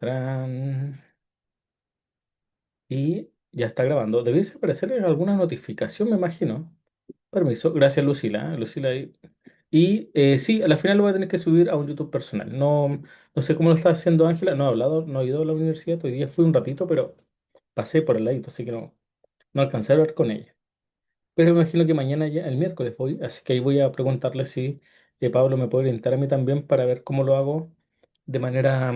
Tran. Y ya está grabando. Debiese aparecer alguna notificación, me imagino. Permiso. Gracias, Lucila. Lucila ahí. Y sí, a la final lo voy a tener que subir a un YouTube personal. No, no sé cómo lo está haciendo Ángela. No he hablado, no he ido a la universidad. Hoy día fui un ratito, pero pasé por el ladito, así que no alcancé a hablar con ella. Pero me imagino que mañana ya, el miércoles voy, así que ahí voy a preguntarle si Pablo me puede orientar a mí también para ver cómo lo hago de manera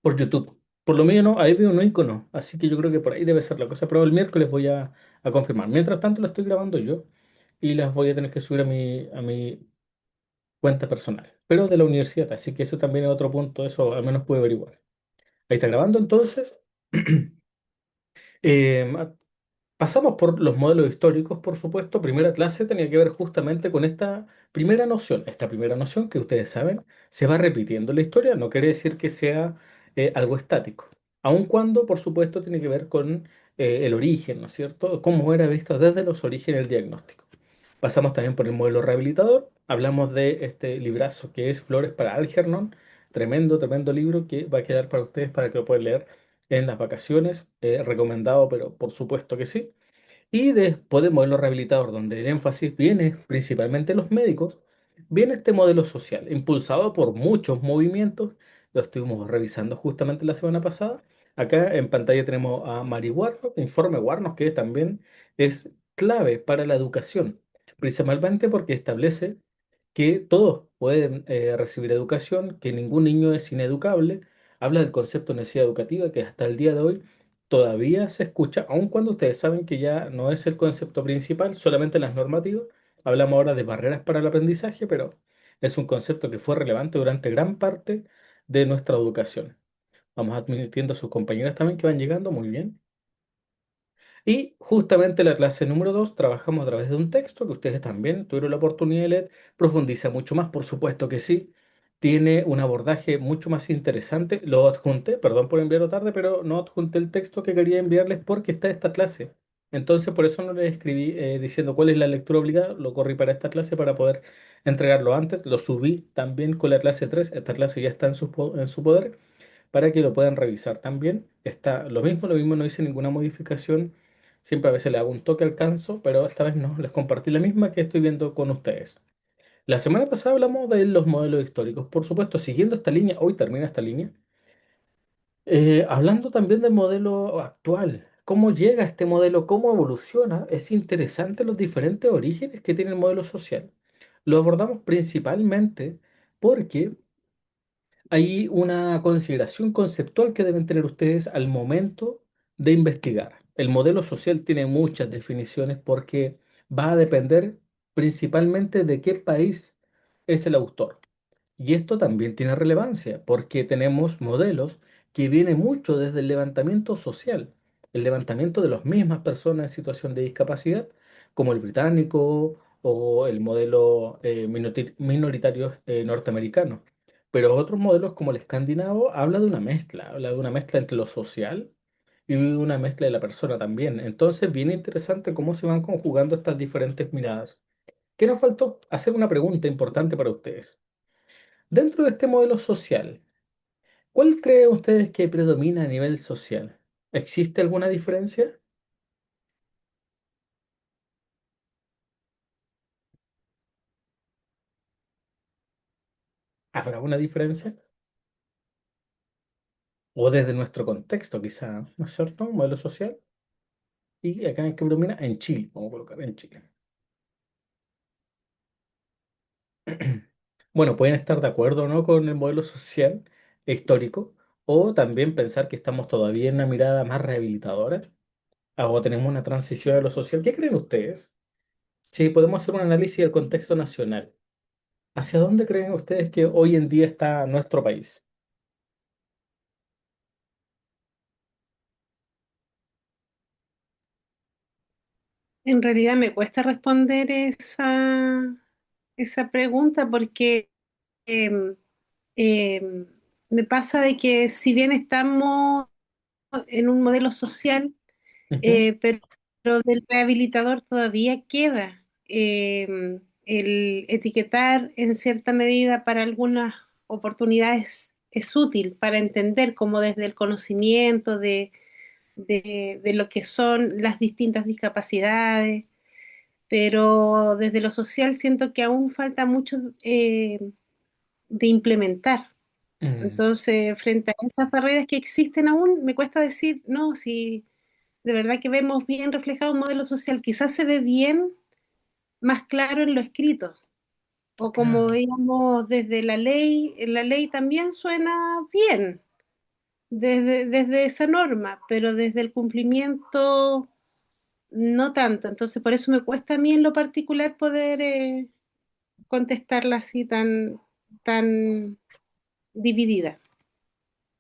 por YouTube. Por lo menos ahí veo un icono, así que yo creo que por ahí debe ser la cosa, pero el miércoles voy a confirmar. Mientras tanto lo estoy grabando yo y las voy a tener que subir a mi cuenta personal, pero de la universidad, así que eso también es otro punto, eso al menos puedo averiguar. Ahí está grabando entonces. Em, Pasamos por los modelos históricos, por supuesto. Primera clase tenía que ver justamente con esta primera noción. Esta primera noción que ustedes saben se va repitiendo en la historia, no quiere decir que sea algo estático. Aun cuando, por supuesto, tiene que ver con el origen, ¿no es cierto? Cómo era visto desde los orígenes el diagnóstico. Pasamos también por el modelo rehabilitador. Hablamos de este librazo que es Flores para Algernon. Tremendo, tremendo libro que va a quedar para ustedes para que lo puedan leer en las vacaciones. Recomendado, pero por supuesto que sí. Y después del modelo rehabilitador, donde el énfasis viene principalmente en los médicos, viene este modelo social, impulsado por muchos movimientos. Lo estuvimos revisando justamente la semana pasada. Acá en pantalla tenemos a Mary Warnock, informe Warnock, que también es clave para la educación, principalmente porque establece que todos pueden recibir educación, que ningún niño es ineducable. Habla del concepto de necesidad educativa, que hasta el día de hoy todavía se escucha, aun cuando ustedes saben que ya no es el concepto principal, solamente en las normativas. Hablamos ahora de barreras para el aprendizaje, pero es un concepto que fue relevante durante gran parte de nuestra educación. Vamos admitiendo a sus compañeras también que van llegando muy bien. Y justamente la clase número 2 trabajamos a través de un texto que ustedes también tuvieron la oportunidad de leer. Profundiza mucho más, por supuesto que sí. Tiene un abordaje mucho más interesante. Lo adjunté, perdón por enviarlo tarde, pero no adjunté el texto que quería enviarles porque está esta clase. Entonces, por eso no les escribí diciendo cuál es la lectura obligada. Lo corrí para esta clase para poder entregarlo antes. Lo subí también con la clase 3. Esta clase ya está en su poder para que lo puedan revisar también. Está lo mismo, no hice ninguna modificación. Siempre a veces le hago un toque al canso, pero esta vez no, les compartí la misma que estoy viendo con ustedes. La semana pasada hablamos de los modelos históricos, por supuesto, siguiendo esta línea, hoy termina esta línea, hablando también del modelo actual. ¿Cómo llega este modelo? ¿Cómo evoluciona? Es interesante los diferentes orígenes que tiene el modelo social. Lo abordamos principalmente porque hay una consideración conceptual que deben tener ustedes al momento de investigar. El modelo social tiene muchas definiciones porque va a depender principalmente de qué país es el autor. Y esto también tiene relevancia porque tenemos modelos que vienen mucho desde el levantamiento social, el levantamiento de las mismas personas en situación de discapacidad, como el británico o el modelo minoritario norteamericano. Pero otros modelos como el escandinavo habla de una mezcla entre lo social y una mezcla de la persona también. Entonces, bien interesante cómo se van conjugando estas diferentes miradas. ¿Qué nos faltó? Hacer una pregunta importante para ustedes. Dentro de este modelo social, ¿cuál creen ustedes que predomina a nivel social? ¿Existe alguna diferencia? ¿Habrá una diferencia? O desde nuestro contexto, quizá, ¿no es cierto? Un modelo social. Y acá en que predomina en Chile, vamos a colocar en Chile. Bueno, pueden estar de acuerdo o no con el modelo social e histórico, o también pensar que estamos todavía en una mirada más rehabilitadora, o tenemos una transición a lo social. ¿Qué creen ustedes? Si podemos hacer un análisis del contexto nacional, ¿hacia dónde creen ustedes que hoy en día está nuestro país? En realidad me cuesta responder esa pregunta porque em, em, me pasa de que si bien estamos en un modelo social, Ujú. pero del rehabilitador todavía queda el etiquetar en cierta medida para algunas oportunidades es útil para entender como desde el conocimiento de lo que son las distintas discapacidades, pero desde lo social siento que aún falta mucho de implementar. Mm, Entonces, frente a esas barreras que existen aún, me cuesta decir, no, si de verdad que vemos bien reflejado un modelo social, quizás se ve bien más claro en lo escrito, o como claro. veíamos desde la ley también suena bien, desde esa norma, pero desde el cumplimiento no tanto. Entonces, por eso me cuesta a mí en lo particular poder contestarla así tan dividida.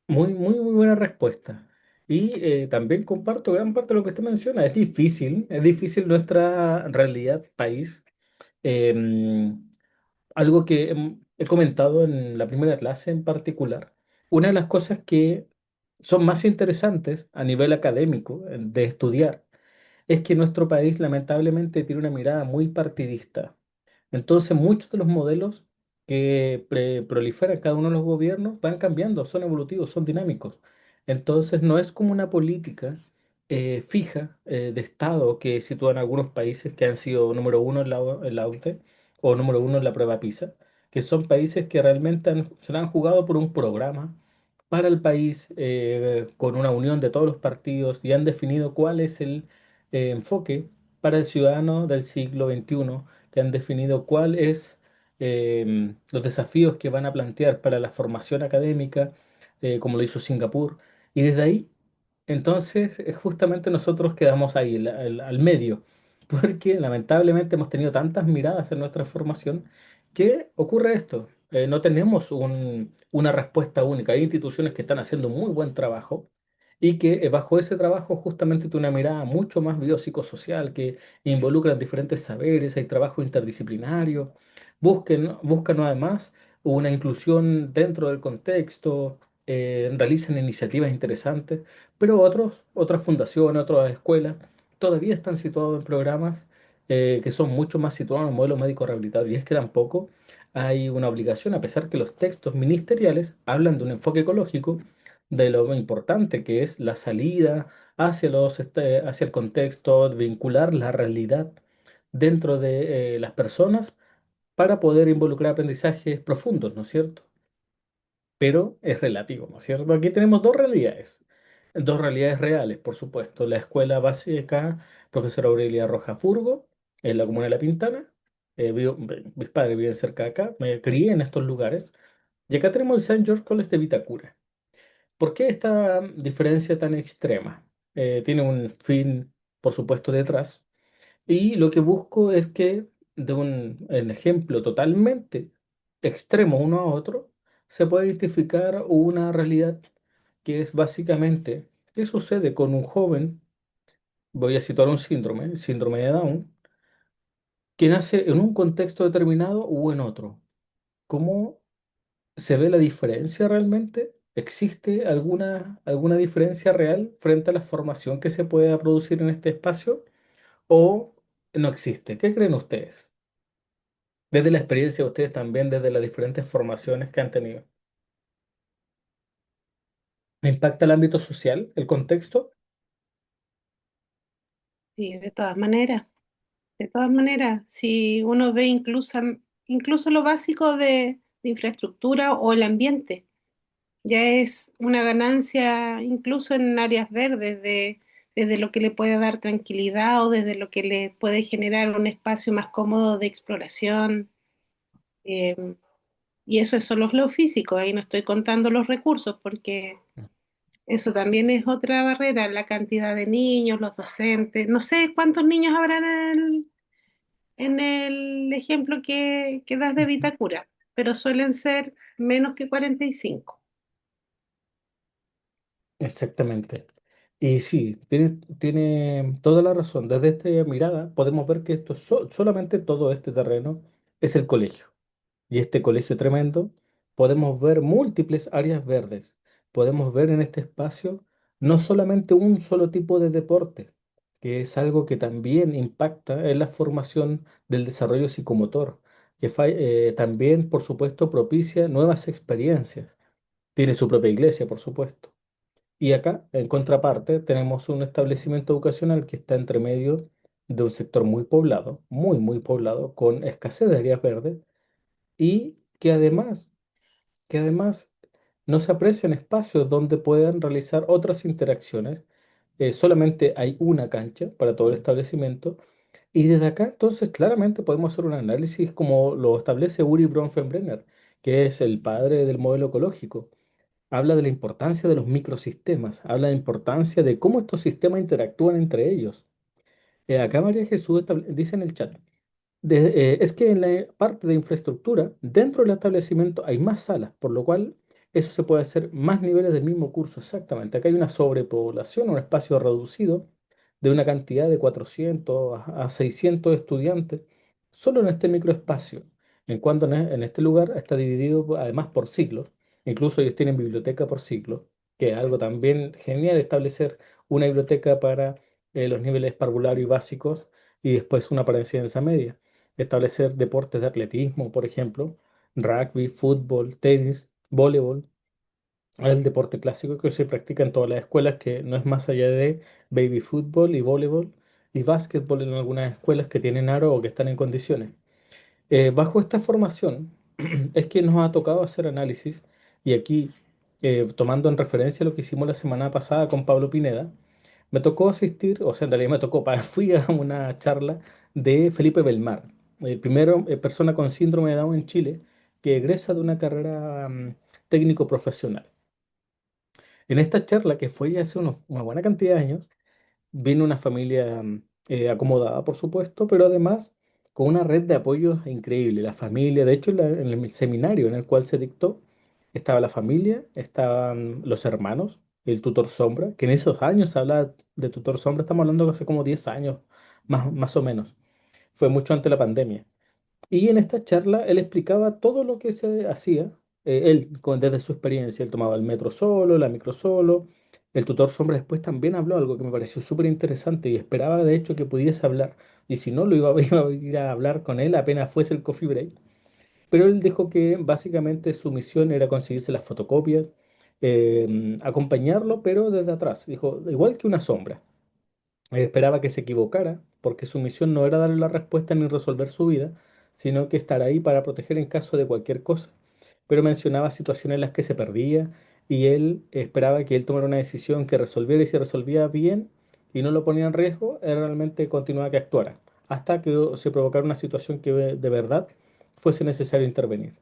Muy buena respuesta. Y también comparto gran parte de lo que usted menciona. Es difícil nuestra realidad país. Algo que he comentado en la primera clase en particular. Una de las cosas que son más interesantes a nivel académico de estudiar es que nuestro país lamentablemente tiene una mirada muy partidista. Entonces, muchos de los modelos que proliferan cada uno de los gobiernos van cambiando, son evolutivos, son dinámicos. Entonces, no es como una política fija de Estado que sitúan algunos países que han sido número uno en la OCDE o número uno en la prueba PISA, que son países que realmente se la han jugado por un programa para el país con una unión de todos los partidos y han definido cuál es el enfoque para el ciudadano del siglo XXI, que han definido cuál es los desafíos que van a plantear para la formación académica, como lo hizo Singapur. Y desde ahí, entonces, justamente nosotros quedamos ahí, al medio, porque lamentablemente hemos tenido tantas miradas en nuestra formación que ocurre esto. No tenemos una respuesta única. Hay instituciones que están haciendo muy buen trabajo y que bajo ese trabajo justamente tiene una mirada mucho más biopsicosocial que involucran diferentes saberes, hay trabajo interdisciplinario, buscan además una inclusión dentro del contexto, realizan iniciativas interesantes, pero otras fundaciones, otras escuelas todavía están situados en programas que son mucho más situados en el modelo médico rehabilitador y es que tampoco hay una obligación, a pesar que los textos ministeriales hablan de un enfoque ecológico, de lo importante que es la salida hacia el contexto, vincular la realidad dentro de las personas para poder involucrar aprendizajes profundos, ¿no es cierto? Pero es relativo, ¿no es cierto? Aquí tenemos dos realidades reales, por supuesto. La escuela básica, profesora Aurelia Rojas Furgo, en la comuna de La Pintana. Mis padres viven cerca de acá, me crié en estos lugares. Y acá tenemos el Saint George College de Vitacura. ¿Por qué esta diferencia tan extrema? Tiene un fin, por supuesto, detrás. Y lo que busco es que de un ejemplo totalmente extremo uno a otro, se pueda identificar una realidad que es básicamente qué sucede con un joven, voy a situar un síndrome, el síndrome de Down, que nace en un contexto determinado o en otro. ¿Cómo se ve la diferencia realmente? ¿Existe alguna diferencia real frente a la formación que se pueda producir en este espacio o no existe? ¿Qué creen ustedes? Desde la experiencia de ustedes también, desde las diferentes formaciones que han tenido. ¿Impacta el ámbito social, el contexto? Sí, de todas maneras, si uno ve incluso lo básico de infraestructura o el ambiente, ya es una ganancia incluso en áreas verdes, desde lo que le puede dar tranquilidad o desde lo que le puede generar un espacio más cómodo de exploración. eh, y eso es solo lo físico, ahí no estoy contando los recursos, porque eso también es otra barrera, la cantidad de niños, los docentes. No sé cuántos niños habrán en el ejemplo que das de Ujú. Vitacura, pero suelen ser menos que 45. Exactamente. Y sí, tiene toda la razón. Desde esta mirada podemos ver que solamente todo este terreno es el colegio. Y este colegio tremendo, podemos ver múltiples áreas verdes. Podemos ver en este espacio no solamente un solo tipo de deporte, que es algo que también impacta en la formación del desarrollo psicomotor, que también, por supuesto, propicia nuevas experiencias. Tiene su propia iglesia, por supuesto. Y acá, en contraparte, tenemos un establecimiento educacional que está entre medio de un sector muy poblado, muy, muy poblado, con escasez de áreas verdes y que además no se aprecian espacios donde puedan realizar otras interacciones. Solamente hay una cancha para todo el establecimiento. Y desde acá, entonces, claramente podemos hacer un análisis como lo establece Uri Bronfenbrenner, que es el padre del modelo ecológico. Habla de la importancia de los microsistemas, habla de la importancia de cómo estos sistemas interactúan entre ellos. Acá María Jesús dice en el chat, es que en la parte de infraestructura, dentro del establecimiento hay más salas, por lo cual eso se puede hacer más niveles del mismo curso. Exactamente. Acá hay una sobrepoblación, un espacio reducido de una cantidad de 400 a 600 estudiantes, solo en este microespacio. En cuanto en este lugar está dividido además por ciclos. Incluso ellos tienen biblioteca por ciclo, que es algo también genial establecer una biblioteca para los niveles parvulario y básicos y después una para enseñanza media. Establecer deportes de atletismo, por ejemplo, rugby, fútbol, tenis, voleibol, el deporte clásico que se practica en todas las escuelas, que no es más allá de baby fútbol y voleibol y básquetbol en algunas escuelas que tienen aro o que están en condiciones. Bajo esta formación es que nos ha tocado hacer análisis y aquí, tomando en referencia lo que hicimos la semana pasada con Pablo Pineda, me tocó asistir, o sea, en realidad me tocó, fui a una charla de Felipe Belmar, el primero persona con síndrome de Down en Chile que egresa de una carrera técnico profesional. En esta charla, que fue ya hace una buena cantidad de años, vino una familia acomodada, por supuesto, pero además con una red de apoyo increíble. La familia, de hecho, en el seminario en el cual se dictó, estaba la familia, estaban los hermanos, el tutor sombra, que en esos años se habla de tutor sombra, estamos hablando de hace como 10 años, más o menos. Fue mucho antes de la pandemia. Y en esta charla él explicaba todo lo que se hacía, desde su experiencia, él tomaba el metro solo, la micro solo. El tutor sombra después también habló algo que me pareció súper interesante y esperaba de hecho que pudiese hablar. Y si no, iba a ir a hablar con él apenas fuese el coffee break. Pero él dijo que básicamente su misión era conseguirse las fotocopias, acompañarlo, pero desde atrás. Dijo, igual que una sombra. Esperaba que se equivocara, porque su misión no era darle la respuesta ni resolver su vida, sino que estar ahí para proteger en caso de cualquier cosa. Pero mencionaba situaciones en las que se perdía y él esperaba que él tomara una decisión que resolviera y si resolvía bien y no lo ponía en riesgo, él realmente continuaba que actuara, hasta que se provocara una situación que de verdad fuese necesario intervenir.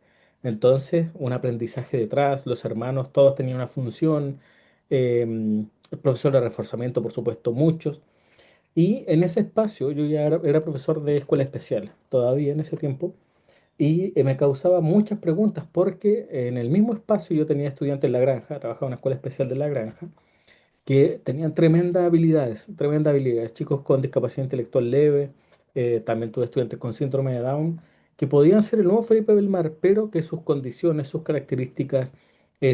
Entonces, un aprendizaje detrás, los hermanos, todos tenían una función, el profesor de reforzamiento, por supuesto, muchos. Y en ese espacio yo ya era profesor de escuela especial, todavía en ese tiempo, y me causaba muchas preguntas porque en el mismo espacio yo tenía estudiantes en la granja, trabajaba en una escuela especial de la granja, que tenían tremendas habilidades, chicos con discapacidad intelectual leve, también tuve estudiantes con síndrome de Down, que podían ser el nuevo Felipe Belmar, pero que sus condiciones, sus características,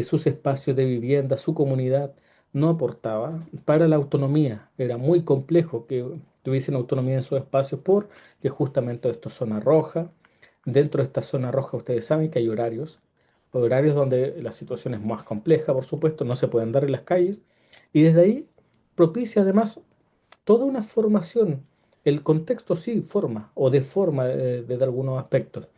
sus espacios de vivienda, su comunidad, no aportaba para la autonomía. Era muy complejo que tuviesen autonomía en sus espacios porque justamente esto es zona roja. Dentro de esta zona roja ustedes saben que hay horarios donde la situación es más compleja, por supuesto, no se pueden dar en las calles y desde ahí propicia además toda una formación. El contexto sí forma o deforma desde algunos aspectos.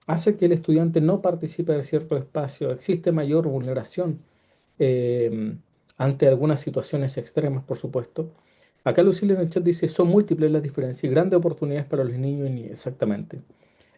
Hace que el estudiante no participe de ciertos espacios. Existe mayor vulneración eh, ante algunas situaciones extremas, por supuesto. Acá Lucila en el chat dice, son múltiples las diferencias y grandes oportunidades para los niños y niñas. Exactamente.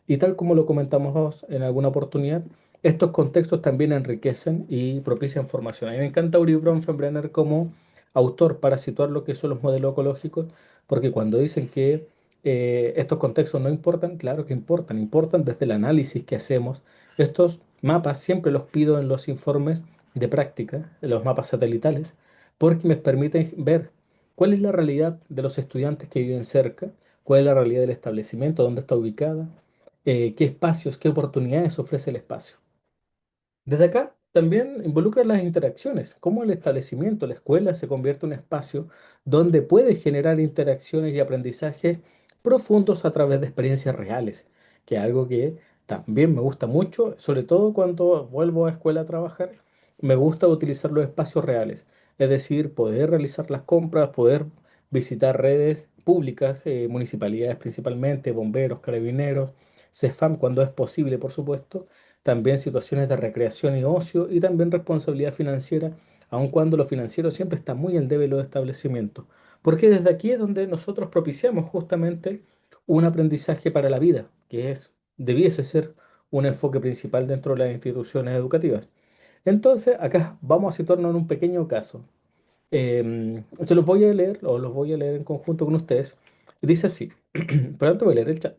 Y tal como lo comentamos en alguna oportunidad, estos contextos también enriquecen y propician formación. A mí me encanta Uri Bronfenbrenner como autor para situar lo que son los modelos ecológicos, porque cuando dicen que estos contextos no importan, claro que importan, importan desde el análisis que hacemos. Estos mapas siempre los pido en los informes de práctica, en los mapas satelitales, porque me permiten ver cuál es la realidad de los estudiantes que viven cerca, cuál es la realidad del establecimiento, dónde está ubicada, qué espacios, qué oportunidades ofrece el espacio. Desde acá también involucra las interacciones, cómo el establecimiento, la escuela, se convierte en un espacio donde puede generar interacciones y aprendizajes profundos a través de experiencias reales, que es algo que también me gusta mucho, sobre todo cuando vuelvo a escuela a trabajar, me gusta utilizar los espacios reales, es decir, poder realizar las compras, poder visitar redes públicas, municipalidades principalmente, bomberos, carabineros, CEFAM cuando es posible, por supuesto, también situaciones de recreación y ocio y también responsabilidad financiera, aun cuando lo financiero siempre está muy al debe de los establecimientos, porque desde aquí es donde nosotros propiciamos justamente un aprendizaje para la vida, que debiese ser un enfoque principal dentro de las instituciones educativas. Entonces, acá vamos a situarnos en un pequeño caso. Se los voy a leer, o los voy a leer en conjunto con ustedes. Dice así, pero antes voy a leer el chat.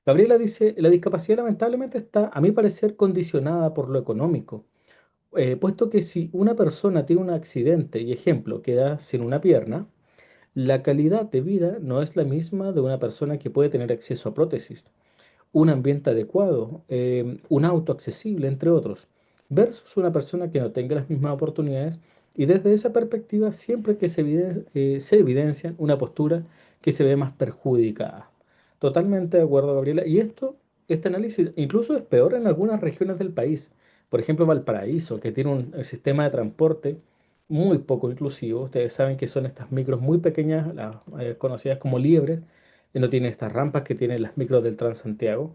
Gabriela dice, la discapacidad lamentablemente está, a mi parecer, condicionada por lo económico, puesto que si una persona tiene un accidente y ejemplo, queda sin una pierna, la calidad de vida no es la misma de una persona que puede tener acceso a prótesis, un ambiente adecuado, un auto accesible, entre otros, versus una persona que no tenga las mismas oportunidades y desde esa perspectiva siempre que se evidencia una postura que se ve más perjudicada. Totalmente de acuerdo, Gabriela. Y este análisis incluso es peor en algunas regiones del país. Por ejemplo, Valparaíso, que tiene un sistema de transporte muy poco inclusivo. Ustedes saben que son estas micros muy pequeñas, las conocidas como liebres, no tienen estas rampas que tienen las micros del Transantiago.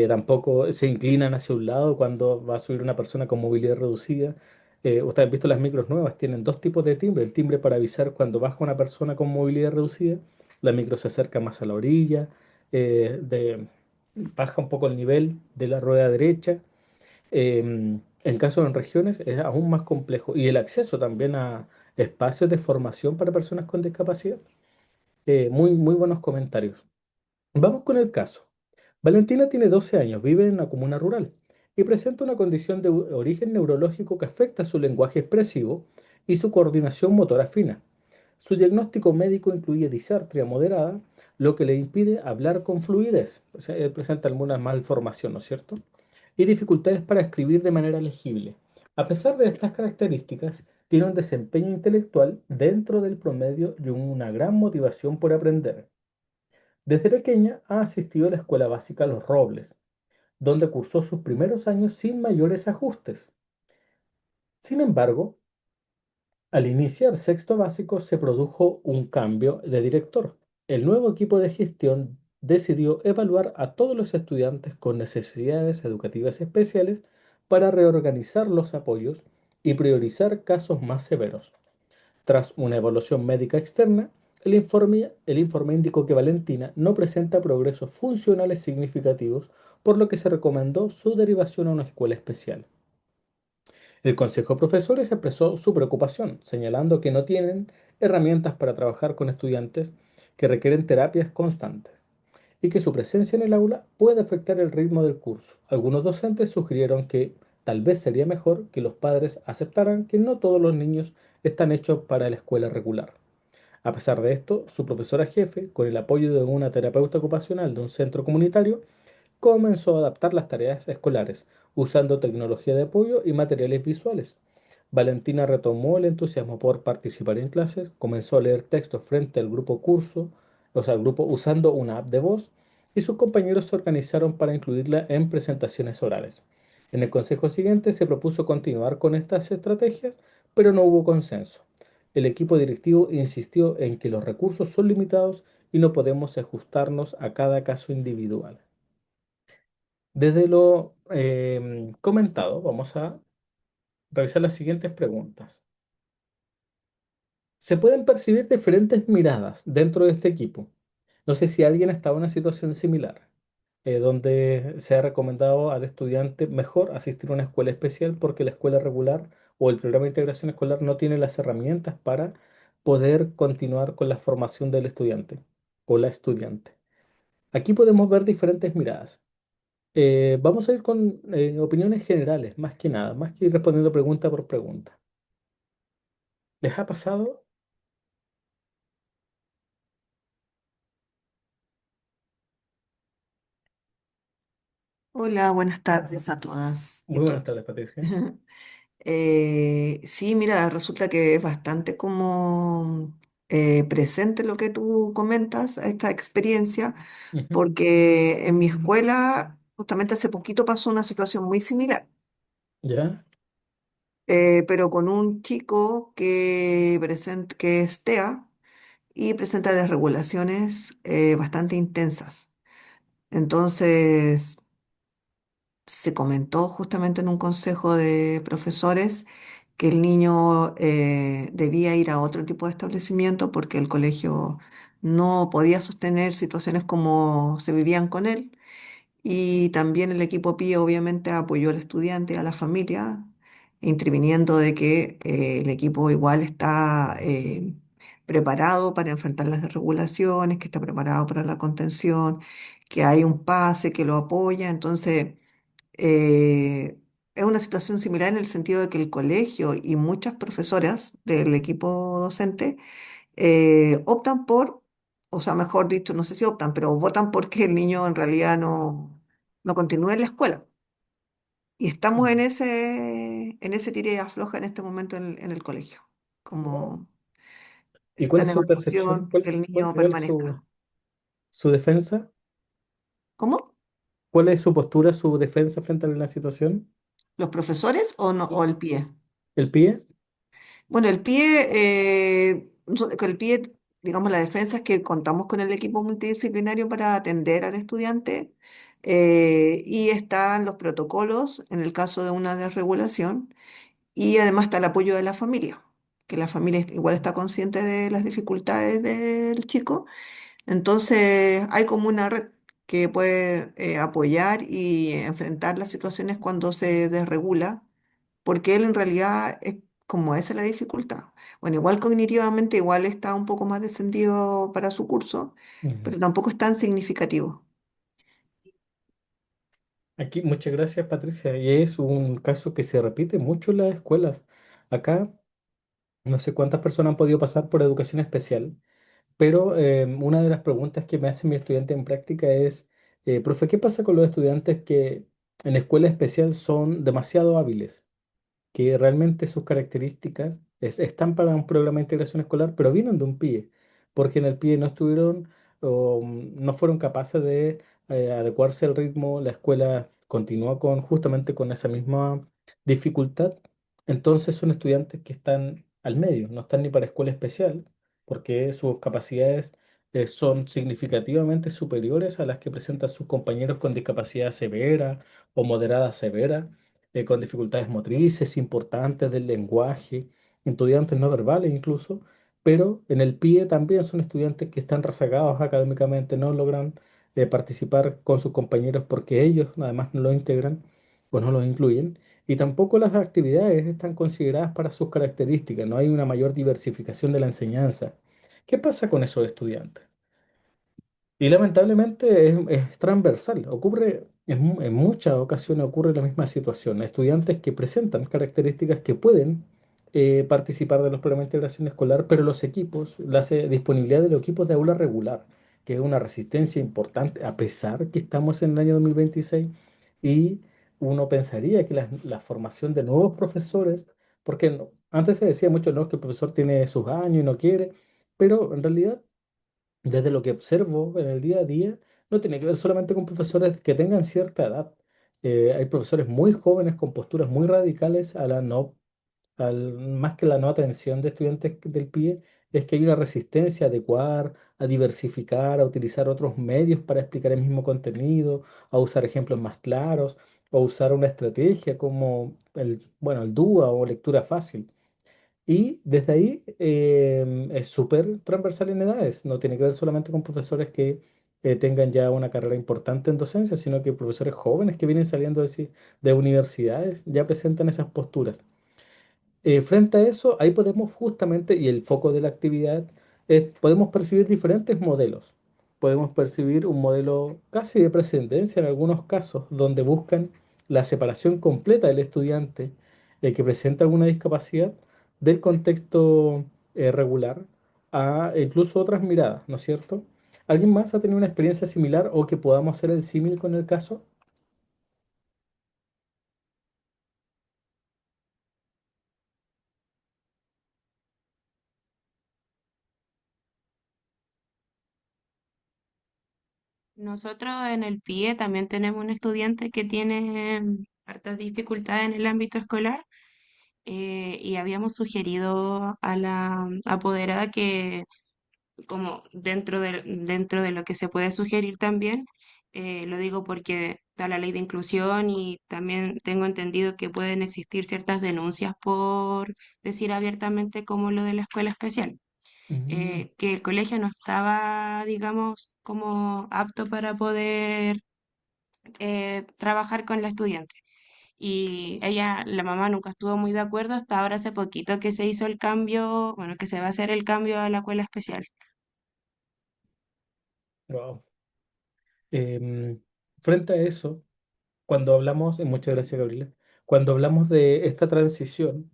Tampoco se inclinan hacia un lado cuando va a subir una persona con movilidad reducida. Ustedes han visto las micros nuevas, tienen dos tipos de timbre. El timbre para avisar cuando baja una persona con movilidad reducida, la micro se acerca más a la orilla, baja un poco el nivel de la rueda derecha. En casos en regiones es aún más complejo. Y el acceso también a espacios de formación para personas con discapacidad. Muy buenos comentarios. Vamos con el caso. Valentina tiene 12 años, vive en una comuna rural y presenta una condición de origen neurológico que afecta su lenguaje expresivo y su coordinación motora fina. Su diagnóstico médico incluye disartria moderada, lo que le impide hablar con fluidez. O sea, él presenta alguna malformación, ¿no es cierto? Y dificultades para escribir de manera legible. A pesar de estas características, tiene un desempeño intelectual dentro del promedio y una gran motivación por aprender. Desde pequeña ha asistido a la escuela básica Los Robles, donde cursó sus primeros años sin mayores ajustes. Sin embargo, al iniciar sexto básico se produjo un cambio de director. El nuevo equipo de gestión decidió evaluar a todos los estudiantes con necesidades educativas especiales para reorganizar los apoyos y priorizar casos más severos. Tras una evaluación médica externa, el informe indicó que Valentina no presenta progresos funcionales significativos, por lo que se recomendó su derivación a una escuela especial. El Consejo de Profesores expresó su preocupación, señalando que no tienen herramientas para trabajar con estudiantes que requieren terapias constantes y que su presencia en el aula puede afectar el ritmo del curso. Algunos docentes sugirieron que tal vez sería mejor que los padres aceptaran que no todos los niños están hechos para la escuela regular. A pesar de esto, su profesora jefe, con el apoyo de una terapeuta ocupacional de un centro comunitario, comenzó a adaptar las tareas escolares, usando tecnología de apoyo y materiales visuales. Valentina retomó el entusiasmo por participar en clases, comenzó a leer textos frente al grupo curso, o sea, al grupo usando una app de voz, y sus compañeros se organizaron para incluirla en presentaciones orales. En el consejo siguiente se propuso continuar con estas estrategias, pero no hubo consenso. El equipo directivo insistió en que los recursos son limitados y no podemos ajustarnos a cada caso individual. Desde lo comentado, vamos a revisar las siguientes preguntas. Se pueden percibir diferentes miradas dentro de este equipo. No sé si alguien ha estado en una situación similar, donde se ha recomendado al estudiante mejor asistir a una escuela especial porque la escuela regular o el programa de integración escolar no tiene las herramientas para poder continuar con la formación del estudiante o la estudiante. Aquí podemos ver diferentes miradas. Vamos a ir con opiniones generales, más que nada, más que ir respondiendo pregunta por pregunta. ¿Les ha pasado? Hola, buenas tardes a todas y Muy buenas todos. tardes, Patricia. Sí, mira, resulta que es bastante como presente lo que tú comentas, esta experiencia, Ujú. porque en mi escuela justamente hace poquito pasó una situación muy similar. ¿Ya? pero con un chico que es TEA y presenta desregulaciones bastante intensas. Entonces, se comentó justamente en un consejo de profesores que el niño debía ir a otro tipo de establecimiento porque el colegio no podía sostener situaciones como se vivían con él. Y también el equipo PIE obviamente apoyó al estudiante, a la familia, interviniendo de que el equipo igual está preparado para enfrentar las desregulaciones, que está preparado para la contención, que hay un pase que lo apoya. Entonces, eh, es una situación similar en el sentido de que el colegio y muchas profesoras del equipo docente optan por, o sea, mejor dicho, no sé si optan, pero votan porque el niño en realidad no continúe en la escuela. Y estamos Mm. en ese tire y afloja en este momento en el colegio, como ¿Y está cuál en es su percepción? evaluación que el niño Cuál es su, permanezca. su defensa? ¿Cómo? ¿Cuál es su postura, su defensa frente a la situación? ¿Los profesores o no, o el pie? ¿El pie? Bueno, con el pie, digamos, la defensa es que contamos con el equipo multidisciplinario para atender al estudiante y están los protocolos en el caso de una desregulación y además está el apoyo de la familia, que la familia igual está consciente de las dificultades del chico. Entonces hay como una red que puede apoyar y enfrentar las situaciones cuando se desregula porque él en realidad es como esa es la dificultad. Bueno, igual cognitivamente, igual está un poco más descendido para su curso, Ujú. pero tampoco es tan significativo. Aquí, muchas gracias, Patricia. Y es un caso que se repite mucho en las escuelas. Acá, no sé cuántas personas han podido pasar por educación especial, pero una de las preguntas que me hace mi estudiante en práctica es, profe, ¿qué pasa con los estudiantes que en escuela especial son demasiado hábiles? Que realmente sus características están para un programa de integración escolar, pero vienen de un PIE, porque en el PIE no estuvieron o no fueron capaces de adecuarse al ritmo, la escuela continúa justamente con esa misma dificultad, entonces son estudiantes que están al medio, no están ni para escuela especial, porque sus capacidades son significativamente superiores a las que presentan sus compañeros con discapacidad severa o moderada severa con dificultades motrices importantes del lenguaje, estudiantes no verbales incluso, pero en el PIE también son estudiantes que están rezagados académicamente, no logran participar con sus compañeros porque ellos además no lo integran o no los incluyen, y tampoco las actividades están consideradas para sus características, no hay una mayor diversificación de la enseñanza. ¿Qué pasa con esos estudiantes? Y lamentablemente es transversal, ocurre en muchas ocasiones ocurre la misma situación. Estudiantes que presentan características que pueden participar de los programas de integración escolar, pero los equipos, la disponibilidad de los equipos de aula regular, que es una resistencia importante, a pesar que estamos en el año 2026 y uno pensaría que la formación de nuevos profesores, porque antes se decía mucho, no, que el profesor tiene sus años y no quiere, pero en realidad desde lo que observo en el día a día, no tiene que ver solamente con profesores que tengan cierta edad. Hay profesores muy jóvenes con posturas muy radicales a la no, más que la no atención de estudiantes del PIE, es que hay una resistencia a adecuar, a diversificar, a utilizar otros medios para explicar el mismo contenido, a usar ejemplos más claros, o usar una estrategia como el DUA o lectura fácil. Y desde ahí es súper transversal en edades. No tiene que ver solamente con profesores que tengan ya una carrera importante en docencia, sino que profesores jóvenes que vienen saliendo de universidades ya presentan esas posturas. Frente a eso, ahí podemos justamente, y el foco de la actividad, podemos percibir diferentes modelos. Podemos percibir un modelo casi de precedencia en algunos casos, donde buscan la separación completa del estudiante que presenta alguna discapacidad del contexto regular a incluso otras miradas, ¿no es cierto? ¿Alguien más ha tenido una experiencia similar o que podamos hacer el símil con el caso? Nosotros en el PIE también tenemos un estudiante que tiene hartas dificultades en el ámbito escolar y habíamos sugerido a la apoderada que como dentro de lo que se puede sugerir también, lo digo porque está la ley de inclusión y también tengo entendido que pueden existir ciertas denuncias por decir abiertamente como lo de la escuela especial, Mm, que el colegio no estaba, digamos, como apto para poder trabajar con la estudiante. Y ella, la mamá nunca estuvo muy de acuerdo hasta ahora hace poquito que se hizo el cambio, bueno, que se va a hacer el cambio a la escuela especial. wow. Em, Frente a eso, cuando hablamos, y muchas gracias, Gabriela, cuando hablamos de esta transición,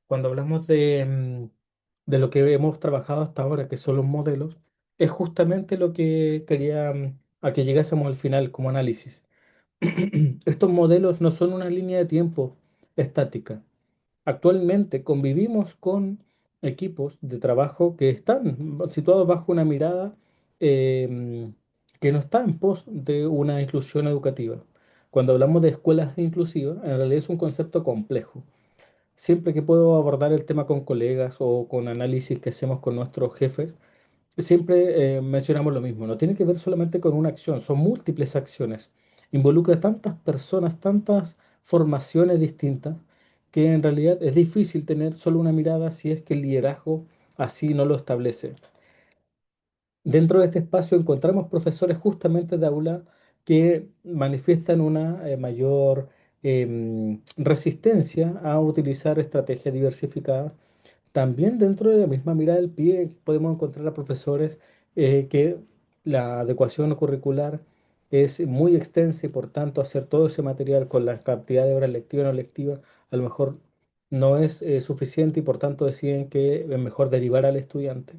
cuando hablamos de lo que hemos trabajado hasta ahora, que son los modelos, es justamente lo que quería a que llegásemos al final como análisis. Estos modelos no son una línea de tiempo estática. Actualmente convivimos con equipos de trabajo que están situados bajo una mirada em, que no está en pos de una inclusión educativa. Cuando hablamos de escuelas inclusivas, en realidad es un concepto complejo. Siempre que puedo abordar el tema con colegas o con análisis que hacemos con nuestros jefes, siempre mencionamos lo mismo. No tiene que ver solamente con una acción, son múltiples acciones. Involucra tantas personas, tantas formaciones distintas, que en realidad es difícil tener solo una mirada si es que el liderazgo así no lo establece. Dentro de este espacio encontramos profesores justamente de aula que manifiestan una mayor resistencia a utilizar estrategias diversificadas. También dentro de la misma mirada del pie podemos encontrar a profesores que la adecuación curricular es muy extensa y por tanto hacer todo ese material con la cantidad de horas lectivas y no lectivas a lo mejor no es suficiente y por tanto deciden que es mejor derivar al estudiante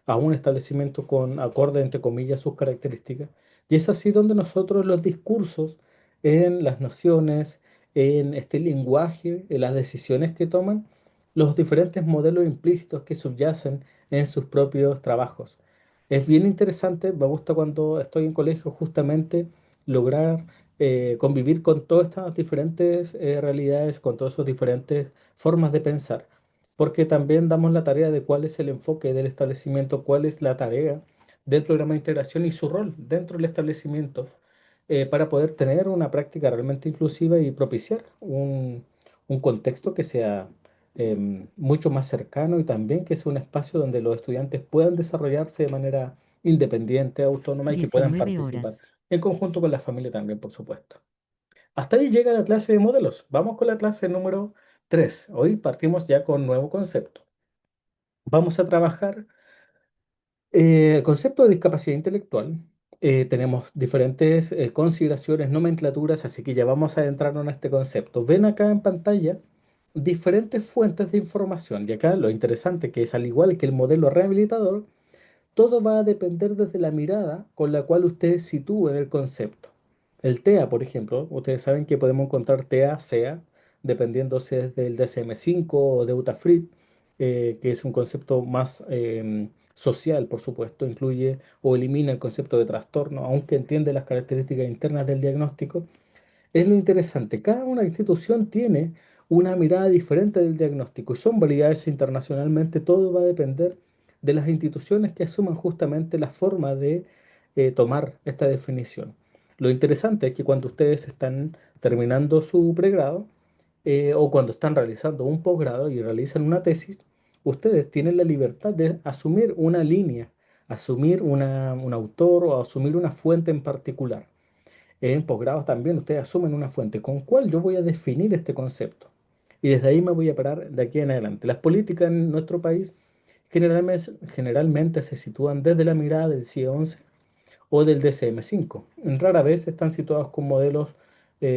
a un establecimiento con acorde, entre comillas, sus características. Y es así donde nosotros los discursos, en las nociones, en este lenguaje, en las decisiones que toman, los diferentes modelos implícitos que subyacen en sus propios trabajos. Es bien interesante, me gusta cuando estoy en colegio justamente lograr convivir con todas estas diferentes realidades, con todas esas diferentes formas de pensar, porque también damos la tarea de cuál es el enfoque del establecimiento, cuál es la tarea del programa de integración y su rol dentro del establecimiento para poder tener una práctica realmente inclusiva y propiciar un contexto que sea mucho más cercano y también que sea un espacio donde los estudiantes puedan desarrollarse de manera independiente, autónoma y que puedan 19 participar horas. en conjunto con la familia también, por supuesto. Hasta ahí llega la clase de modelos. Vamos con la clase número 3. Hoy partimos ya con un nuevo concepto. Vamos a trabajar el concepto de discapacidad intelectual. Tenemos diferentes consideraciones, nomenclaturas, así que ya vamos a adentrarnos en este concepto. Ven acá en pantalla diferentes fuentes de información y acá lo interesante que es al igual que el modelo rehabilitador, todo va a depender desde la mirada con la cual ustedes sitúen el concepto. El TEA, por ejemplo, ustedes saben que podemos encontrar TEA, SEA, dependiendo si es del DSM-5 o de UTAFRIT, que es un concepto más social, por supuesto, incluye o elimina el concepto de trastorno, aunque entiende las características internas del diagnóstico. Es lo interesante, cada una institución tiene una mirada diferente del diagnóstico y son validadas internacionalmente, todo va a depender de las instituciones que asuman justamente la forma de tomar esta definición. Lo interesante es que cuando ustedes están terminando su pregrado o cuando están realizando un posgrado y realizan una tesis, ustedes tienen la libertad de asumir una línea, asumir un autor o asumir una fuente en particular. En posgrados también ustedes asumen una fuente con cuál yo voy a definir este concepto. Y desde ahí me voy a parar de aquí en adelante. Las políticas en nuestro país generalmente se sitúan desde la mirada del CIE 11 o del DCM5. Rara vez están situados con modelos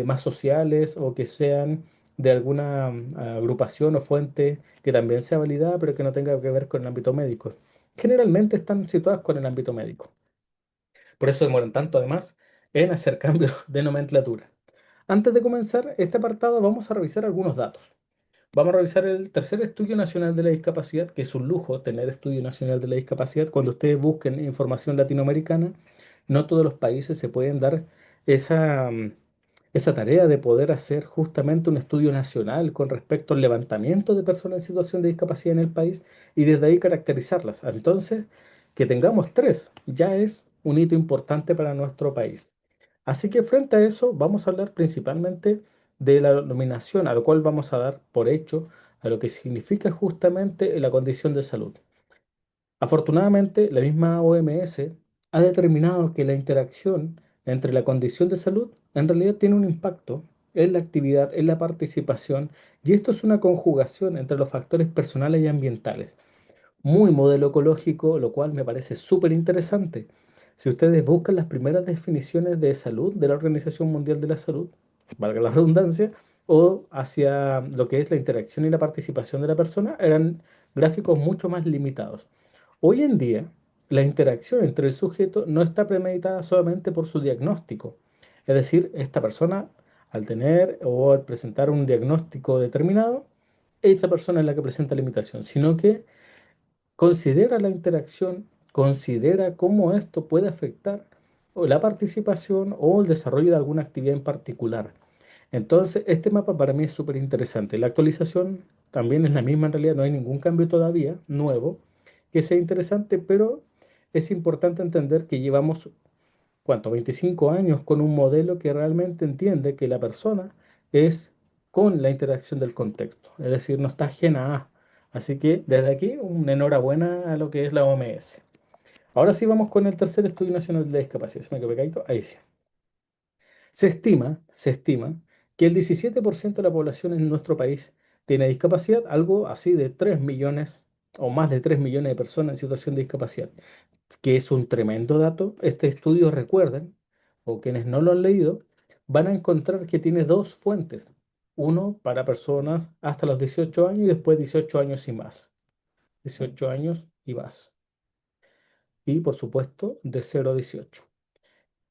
más sociales o que sean de alguna agrupación o fuente que también sea validada, pero que no tenga que ver con el ámbito médico. Generalmente están situadas con el ámbito médico. Por eso demoran tanto, además, en hacer cambios de nomenclatura. Antes de comenzar este apartado, vamos a revisar algunos datos. Vamos a revisar el tercer Estudio Nacional de la Discapacidad, que es un lujo tener Estudio Nacional de la Discapacidad. Cuando ustedes busquen información latinoamericana, no todos los países se pueden dar esa, esa tarea de poder hacer justamente un estudio nacional con respecto al levantamiento de personas en situación de discapacidad en el país y desde ahí caracterizarlas. Entonces, que tengamos tres ya es un hito importante para nuestro país. Así que frente a eso vamos a hablar principalmente de la nominación, a lo cual vamos a dar por hecho a lo que significa justamente la condición de salud. Afortunadamente, la misma OMS ha determinado que la interacción entre la condición de salud en realidad tiene un impacto en la actividad, en la participación, y esto es una conjugación entre los factores personales y ambientales. Muy modelo ecológico, lo cual me parece súper interesante. Si ustedes buscan las primeras definiciones de salud de la Organización Mundial de la Salud, valga la redundancia, o hacia lo que es la interacción y la participación de la persona, eran gráficos mucho más limitados. Hoy en día, la interacción entre el sujeto no está premeditada solamente por su diagnóstico. Es decir, esta persona, al tener o al presentar un diagnóstico determinado, esa persona es la que presenta limitación, sino que considera la interacción, considera cómo esto puede afectar o la participación o el desarrollo de alguna actividad en particular. Entonces, este mapa para mí es súper interesante. La actualización también es la misma en realidad, no hay ningún cambio todavía nuevo que sea interesante, pero es importante entender que llevamos, ¿cuánto? 25 años con un modelo que realmente entiende que la persona es con la interacción del contexto, es decir, no está ajena a. Así que desde aquí, una enhorabuena a lo que es la OMS. Ahora sí vamos con el tercer estudio nacional de la discapacidad. ¿Se me quedó pegadito? Ahí sí. Se estima que el 17% de la población en nuestro país tiene discapacidad, algo así de 3 millones o más de 3 millones de personas en situación de discapacidad, que es un tremendo dato. Este estudio, recuerden, o quienes no lo han leído, van a encontrar que tiene dos fuentes. Uno para personas hasta los 18 años y después 18 años y más. 18 años y más. Y por supuesto, de 0 a 18.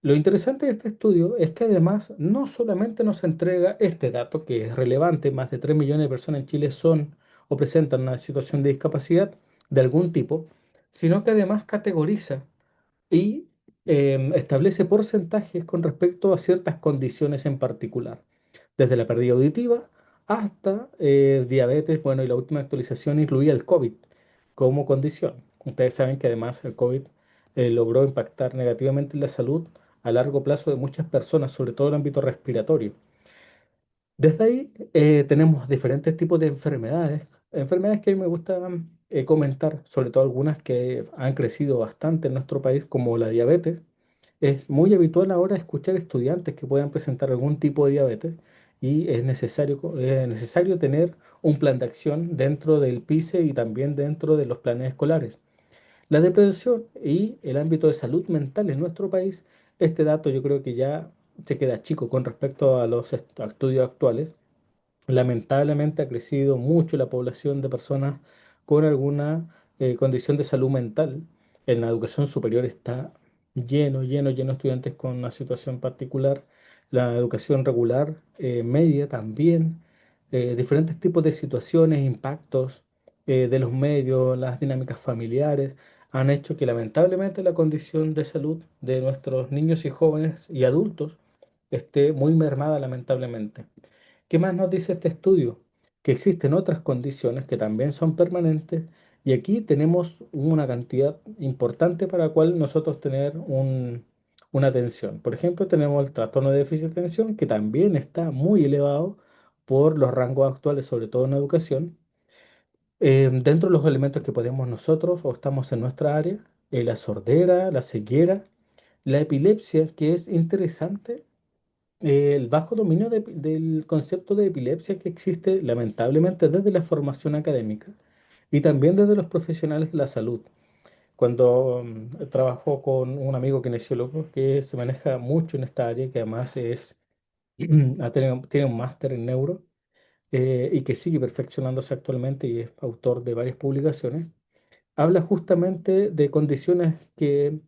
Lo interesante de este estudio es que además no solamente nos entrega este dato que es relevante, más de 3 millones de personas en Chile son o presentan una situación de discapacidad de algún tipo, sino que además categoriza y establece porcentajes con respecto a ciertas condiciones en particular, desde la pérdida auditiva hasta diabetes. Bueno, y la última actualización incluía el COVID como condición. Ustedes saben que además el COVID logró impactar negativamente en la salud a largo plazo de muchas personas, sobre todo en el ámbito respiratorio. Desde ahí tenemos diferentes tipos de enfermedades, enfermedades que a mí me gusta comentar, sobre todo algunas que han crecido bastante en nuestro país, como la diabetes. Es muy habitual ahora escuchar estudiantes que puedan presentar algún tipo de diabetes y es necesario tener un plan de acción dentro del PICE y también dentro de los planes escolares. La depresión y el ámbito de salud mental en nuestro país, este dato yo creo que ya se queda chico con respecto a los estudios actuales. Lamentablemente ha crecido mucho la población de personas con alguna condición de salud mental. En la educación superior está lleno, lleno, lleno de estudiantes con una situación particular. La educación regular, media también. Diferentes tipos de situaciones, impactos de los medios, las dinámicas familiares han hecho que lamentablemente la condición de salud de nuestros niños y jóvenes y adultos esté muy mermada lamentablemente. ¿Qué más nos dice este estudio? Que existen otras condiciones que también son permanentes y aquí tenemos una cantidad importante para la cual nosotros tener una atención. Por ejemplo, tenemos el trastorno de déficit de atención que también está muy elevado por los rangos actuales, sobre todo en educación. Dentro de los elementos que podemos nosotros o estamos en nuestra área, la sordera, la ceguera, la epilepsia, que es interesante el bajo dominio del concepto de epilepsia que existe lamentablemente desde la formación académica y también desde los profesionales de la salud. Cuando trabajo con un amigo kinesiólogo que se maneja mucho en esta área, que además tiene un máster en neuro y que sigue perfeccionándose actualmente y es autor de varias publicaciones, habla justamente de condiciones que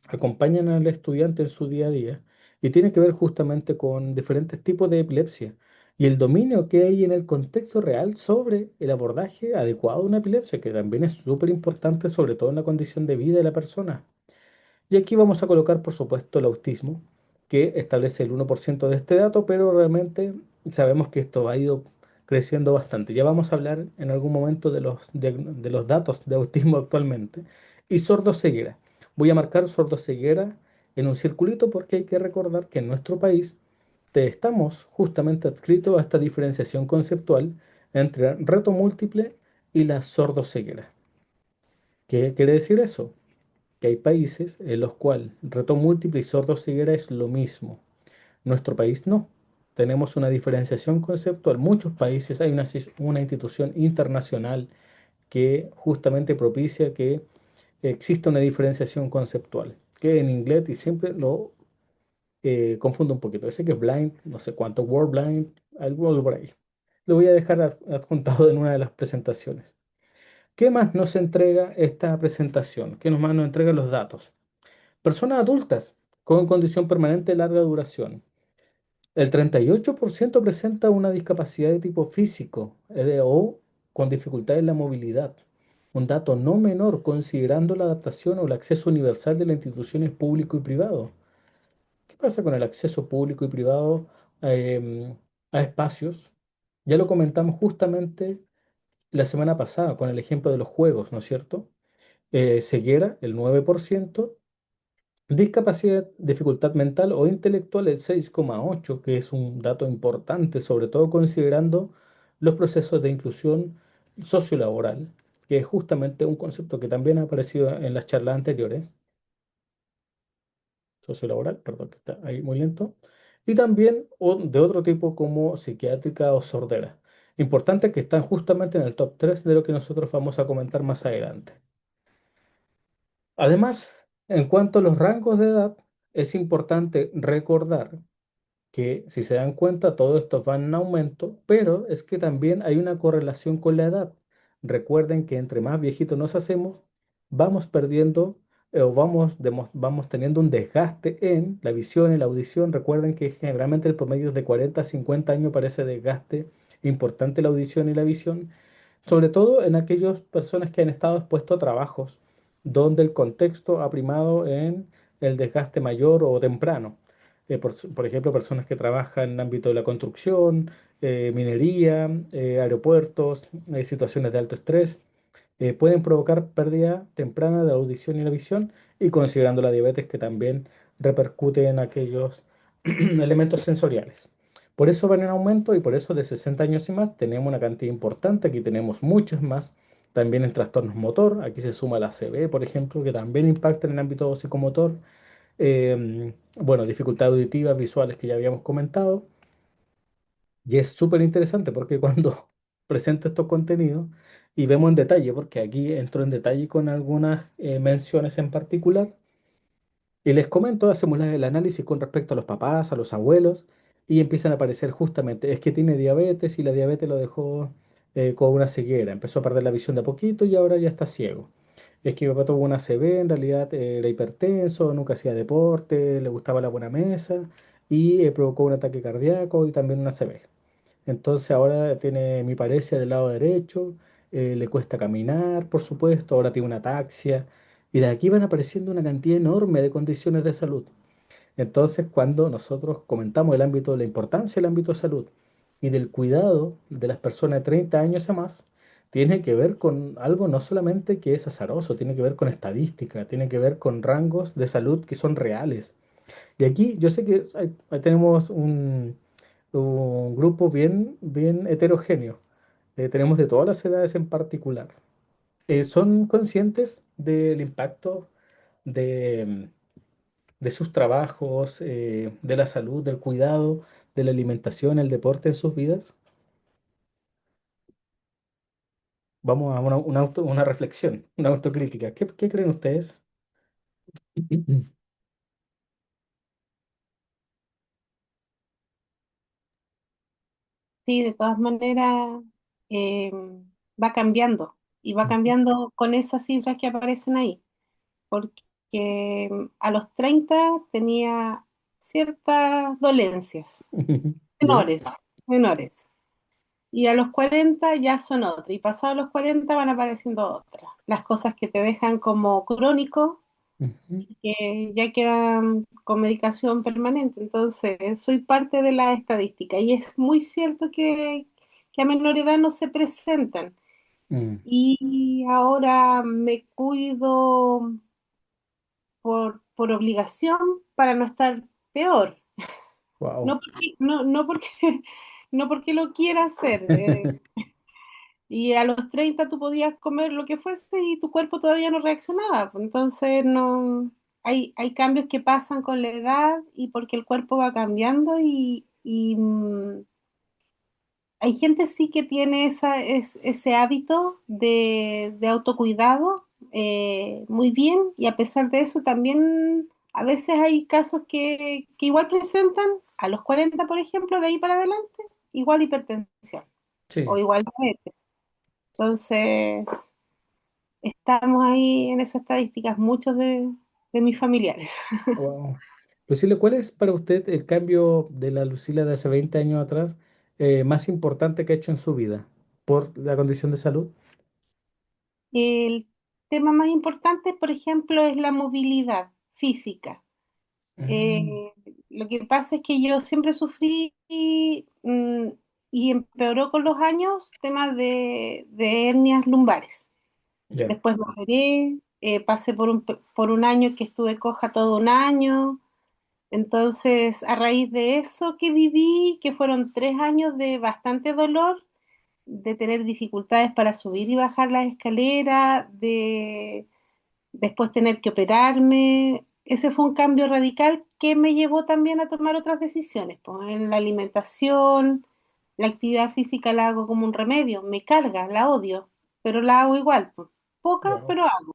acompañan al estudiante en su día a día y tiene que ver justamente con diferentes tipos de epilepsia y el dominio que hay en el contexto real sobre el abordaje adecuado de una epilepsia, que también es súper importante, sobre todo en la condición de vida de la persona. Y aquí vamos a colocar, por supuesto, el autismo, que establece el 1% de este dato, pero realmente sabemos que esto ha ido creciendo bastante. Ya vamos a hablar en algún momento de los datos de autismo actualmente. Y sordoceguera. Voy a marcar sordoceguera en un circulito porque hay que recordar que en nuestro país estamos justamente adscritos a esta diferenciación conceptual entre reto múltiple y la sordoceguera. ¿Qué quiere decir eso? Que hay países en los cuales reto múltiple y sordoceguera es lo mismo. Nuestro país no. Tenemos una diferenciación conceptual. Muchos países hay una institución internacional que justamente propicia que exista una diferenciación conceptual, que en inglés y siempre lo confundo un poquito. Ese que es blind, no sé cuánto, word blind, algo por ahí. Lo voy a dejar adjuntado en una de las presentaciones. ¿Qué más nos entrega esta presentación? ¿Qué más nos entrega los datos? Personas adultas con condición permanente de larga duración. El 38% presenta una discapacidad de tipo físico o con dificultad en la movilidad. Un dato no menor considerando la adaptación o el acceso universal de las instituciones público y privado. ¿Qué pasa con el acceso público y privado em, a espacios? Ya lo comentamos justamente la semana pasada con el ejemplo de los juegos, ¿no es cierto? Ceguera, el 9%. Discapacidad, dificultad mental o intelectual, el 6,8, que es un dato importante, sobre todo considerando los procesos de inclusión sociolaboral, que es justamente un concepto que también ha aparecido en las charlas anteriores. Sociolaboral, perdón, que está ahí muy lento. Y también de otro tipo como psiquiátrica o sordera. Importante que están justamente en el top 3 de lo que nosotros vamos a comentar más adelante. Además, en cuanto a los rangos de edad, es importante recordar que si se dan cuenta, todo esto va en aumento, pero es que también hay una correlación con la edad. Recuerden que entre más viejitos nos hacemos, vamos perdiendo o vamos teniendo un desgaste en la visión y la audición. Recuerden que generalmente el promedio es de 40 a 50 años para ese desgaste importante la audición y la visión, sobre todo en aquellas personas que han estado expuestos a trabajos donde el contexto ha primado en el desgaste mayor o temprano. Por ejemplo, personas que trabajan en el ámbito de la construcción, minería, aeropuertos, situaciones de alto estrés, pueden provocar pérdida temprana de la audición y la visión, y considerando la diabetes que también repercute en aquellos elementos sensoriales. Por eso van en aumento y por eso de 60 años y más tenemos una cantidad importante, aquí tenemos muchos más, también en trastornos motor, aquí se suma la ACV, por ejemplo, que también impacta en el ámbito psicomotor, bueno, dificultades auditivas, visuales que ya habíamos comentado, y es súper interesante porque cuando presento estos contenidos y vemos en detalle, porque aquí entro en detalle con algunas menciones en particular, y les comento, hacemos el análisis con respecto a los papás, a los abuelos, y empiezan a aparecer justamente, es que tiene diabetes y la diabetes lo dejó con una ceguera, empezó a perder la visión de a poquito y ahora ya está ciego. Es que mi papá tuvo una ACV, en realidad era hipertenso, nunca hacía deporte, le gustaba la buena mesa y provocó un ataque cardíaco y también una ACV. Entonces ahora tiene mi parecia del lado derecho, le cuesta caminar, por supuesto, ahora tiene una ataxia, y de aquí van apareciendo una cantidad enorme de condiciones de salud. Entonces, cuando nosotros comentamos el ámbito de la importancia del ámbito de salud y del cuidado de las personas de 30 años a más, tiene que ver con algo no solamente que es azaroso, tiene que ver con estadística, tiene que ver con rangos de salud que son reales. Y aquí yo sé que ahí tenemos un grupo bien heterogéneo. Tenemos de todas las edades en particular. ¿Son conscientes del impacto de, de sus trabajos, de la salud, del cuidado, de la alimentación, el deporte en sus vidas? Vamos a una reflexión, una autocrítica. ¿Qué creen ustedes? Sí, de todas maneras eh, va cambiando y va cambiando con esas cifras que aparecen ahí, porque a los 30 tenía ciertas dolencias, ¿Ya? menores, menores, y a los 40 ya son otras, y pasados los 40 van apareciendo otras. Las cosas que te dejan como crónico Ujú. que ya quedan con medicación permanente. Entonces, soy parte de la estadística y es muy cierto que a menor edad no se presentan. Mm. Y ahora me cuido por obligación para no estar peor. Wow. No porque, no porque lo quiera hacer. Y a los 30 tú podías comer lo que fuese y tu cuerpo todavía no reaccionaba. Pues, entonces, no, hay cambios que pasan con la edad y porque el cuerpo va cambiando y hay gente sí que tiene ese hábito de autocuidado muy bien y a pesar de eso también a veces hay casos que igual presentan a los 40 por ejemplo, de ahí para adelante, igual hipertensión o Sí. igual diabetes. Entonces, estamos ahí en esas estadísticas, muchos de mis familiares. Wow. Lucila, ¿cuál es para usted el cambio de la Lucila de hace 20 años atrás más importante que ha hecho en su vida por la condición de salud? El tema más importante, por ejemplo, es la movilidad física. Mm. Eh, lo que pasa es que yo siempre sufrí y empeoró con los años temas de hernias lumbares. Ya, Después me operé, pasé por un año que estuve coja todo un año. Entonces, a raíz de eso que viví, que fueron 3 años de bastante dolor, de tener dificultades para subir y bajar las escaleras, de después tener que operarme. Ese fue un cambio radical que me llevó también a tomar otras decisiones, pues en la alimentación, la actividad física la hago como un remedio, me carga, la odio, pero la hago igual, pues. Poca, wow, pero hago.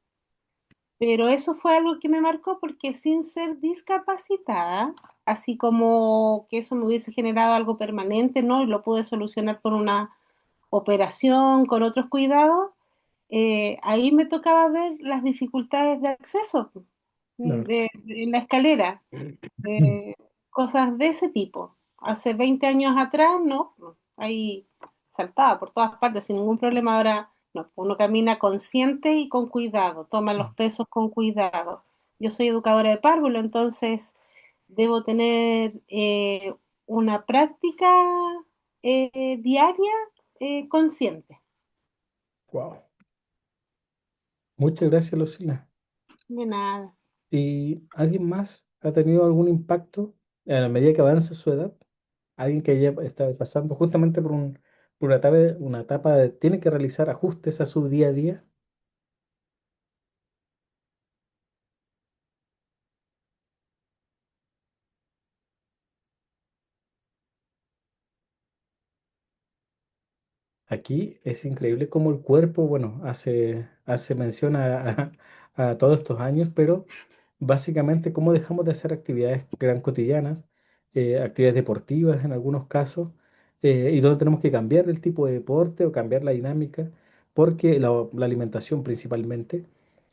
Pero eso fue algo que me marcó porque sin ser discapacitada, así como que eso me hubiese generado algo permanente, ¿no? Y lo pude solucionar con una operación, con otros cuidados, ahí me tocaba ver las dificultades de acceso claro. en la escalera, eh, cosas de ese tipo. Hace 20 años atrás, no, ahí saltaba por todas partes sin ningún problema. Ahora, no, uno camina consciente y con cuidado, toma los pesos con cuidado. Yo soy educadora de párvulo, entonces debo tener una práctica diaria consciente. Wow. Muchas gracias, Lucila. De nada. ¿Y alguien más ha tenido algún impacto a la medida que avanza su edad? Alguien que ya está pasando justamente por una etapa de, tiene que realizar ajustes a su día a día. Aquí es increíble cómo el cuerpo, bueno, hace mención a todos estos años, pero básicamente cómo dejamos de hacer actividades que eran cotidianas, actividades deportivas en algunos casos, y donde tenemos que cambiar el tipo de deporte o cambiar la dinámica, porque la alimentación principalmente,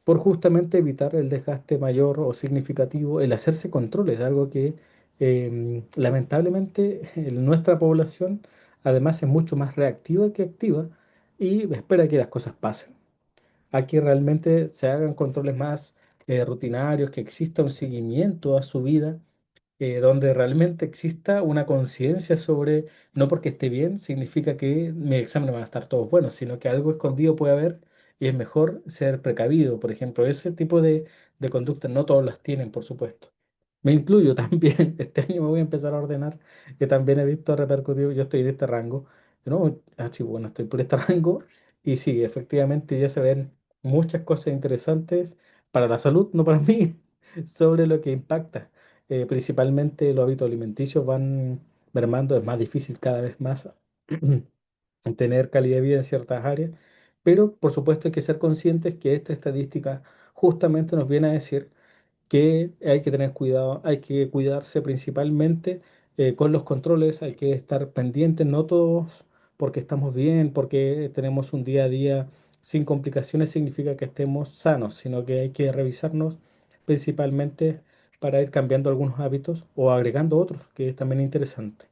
por justamente evitar el desgaste mayor o significativo, el hacerse controles, algo que lamentablemente en nuestra población además es mucho más reactiva que activa y espera que las cosas pasen. Aquí realmente se hagan controles más rutinarios, que exista un seguimiento a su vida, donde realmente exista una conciencia sobre, no porque esté bien, significa que mis exámenes van a estar todos buenos, sino que algo escondido puede haber y es mejor ser precavido. Por ejemplo, ese tipo de conductas no todos las tienen, por supuesto. Me incluyo también, este año me voy a empezar a ordenar, que también he visto repercutido, yo estoy en este rango, ¿no? Sí, bueno, estoy por este rango y sí, efectivamente ya se ven muchas cosas interesantes para la salud, no para mí, sobre lo que impacta. Principalmente los hábitos alimenticios van mermando, es más difícil cada vez más tener calidad de vida en ciertas áreas, pero por supuesto hay que ser conscientes que esta estadística justamente nos viene a decir que hay que tener cuidado, hay que cuidarse principalmente con los controles, hay que estar pendientes, no todos porque estamos bien, porque tenemos un día a día sin complicaciones, significa que estemos sanos, sino que hay que revisarnos principalmente para ir cambiando algunos hábitos o agregando otros, que es también interesante.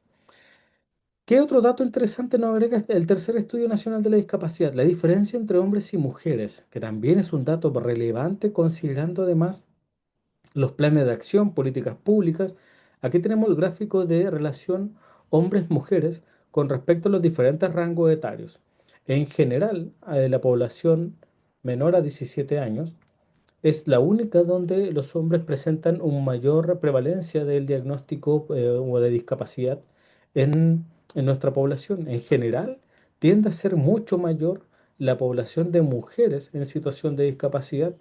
¿Qué otro dato interesante nos agrega el tercer estudio nacional de la discapacidad? La diferencia entre hombres y mujeres, que también es un dato relevante considerando además los planes de acción, políticas públicas. Aquí tenemos el gráfico de relación hombres-mujeres con respecto a los diferentes rangos etarios. En general, la población menor a 17 años es la única donde los hombres presentan una mayor prevalencia del diagnóstico o de discapacidad en, en nuestra población. En general, tiende a ser mucho mayor la población de mujeres en situación de discapacidad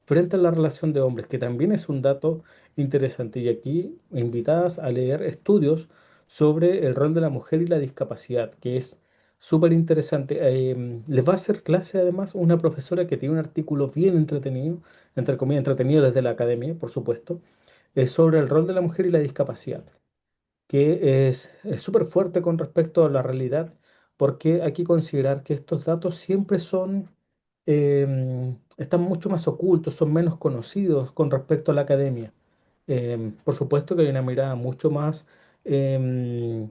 frente a la relación de hombres, que también es un dato interesante. Y aquí invitadas a leer estudios sobre el rol de la mujer y la discapacidad, que es súper interesante. Les va a hacer clase además una profesora que tiene un artículo bien entretenido, entre comillas, entretenido desde la academia, por supuesto, sobre el rol de la mujer y la discapacidad, que es súper fuerte con respecto a la realidad, porque hay que considerar que estos datos siempre están mucho más ocultos, son menos conocidos con respecto a la academia. Por supuesto que hay una mirada mucho más em,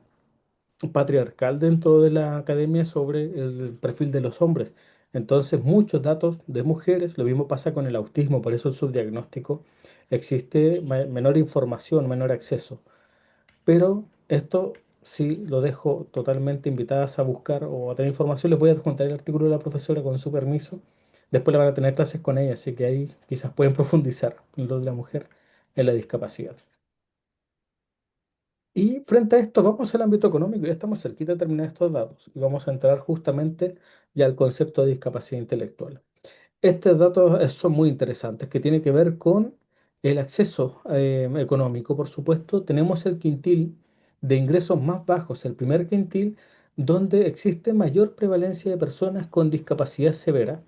patriarcal dentro de la academia sobre el perfil de los hombres. Entonces, muchos datos de mujeres, lo mismo pasa con el autismo, por eso el subdiagnóstico existe menor información, menor acceso. Pero esto sí lo dejo totalmente invitadas a buscar o a tener información. Les voy a adjuntar el artículo de la profesora con su permiso. Después le van a tener clases con ella, así que ahí quizás pueden profundizar en lo de la mujer en la discapacidad. Y frente a esto, vamos al ámbito económico. Ya estamos cerquita de terminar estos datos y vamos a entrar justamente ya al concepto de discapacidad intelectual. Estos datos son muy interesantes, que tiene que ver con el acceso económico, por supuesto. Tenemos el quintil de ingresos más bajos, el primer quintil, donde existe mayor prevalencia de personas con discapacidad severa.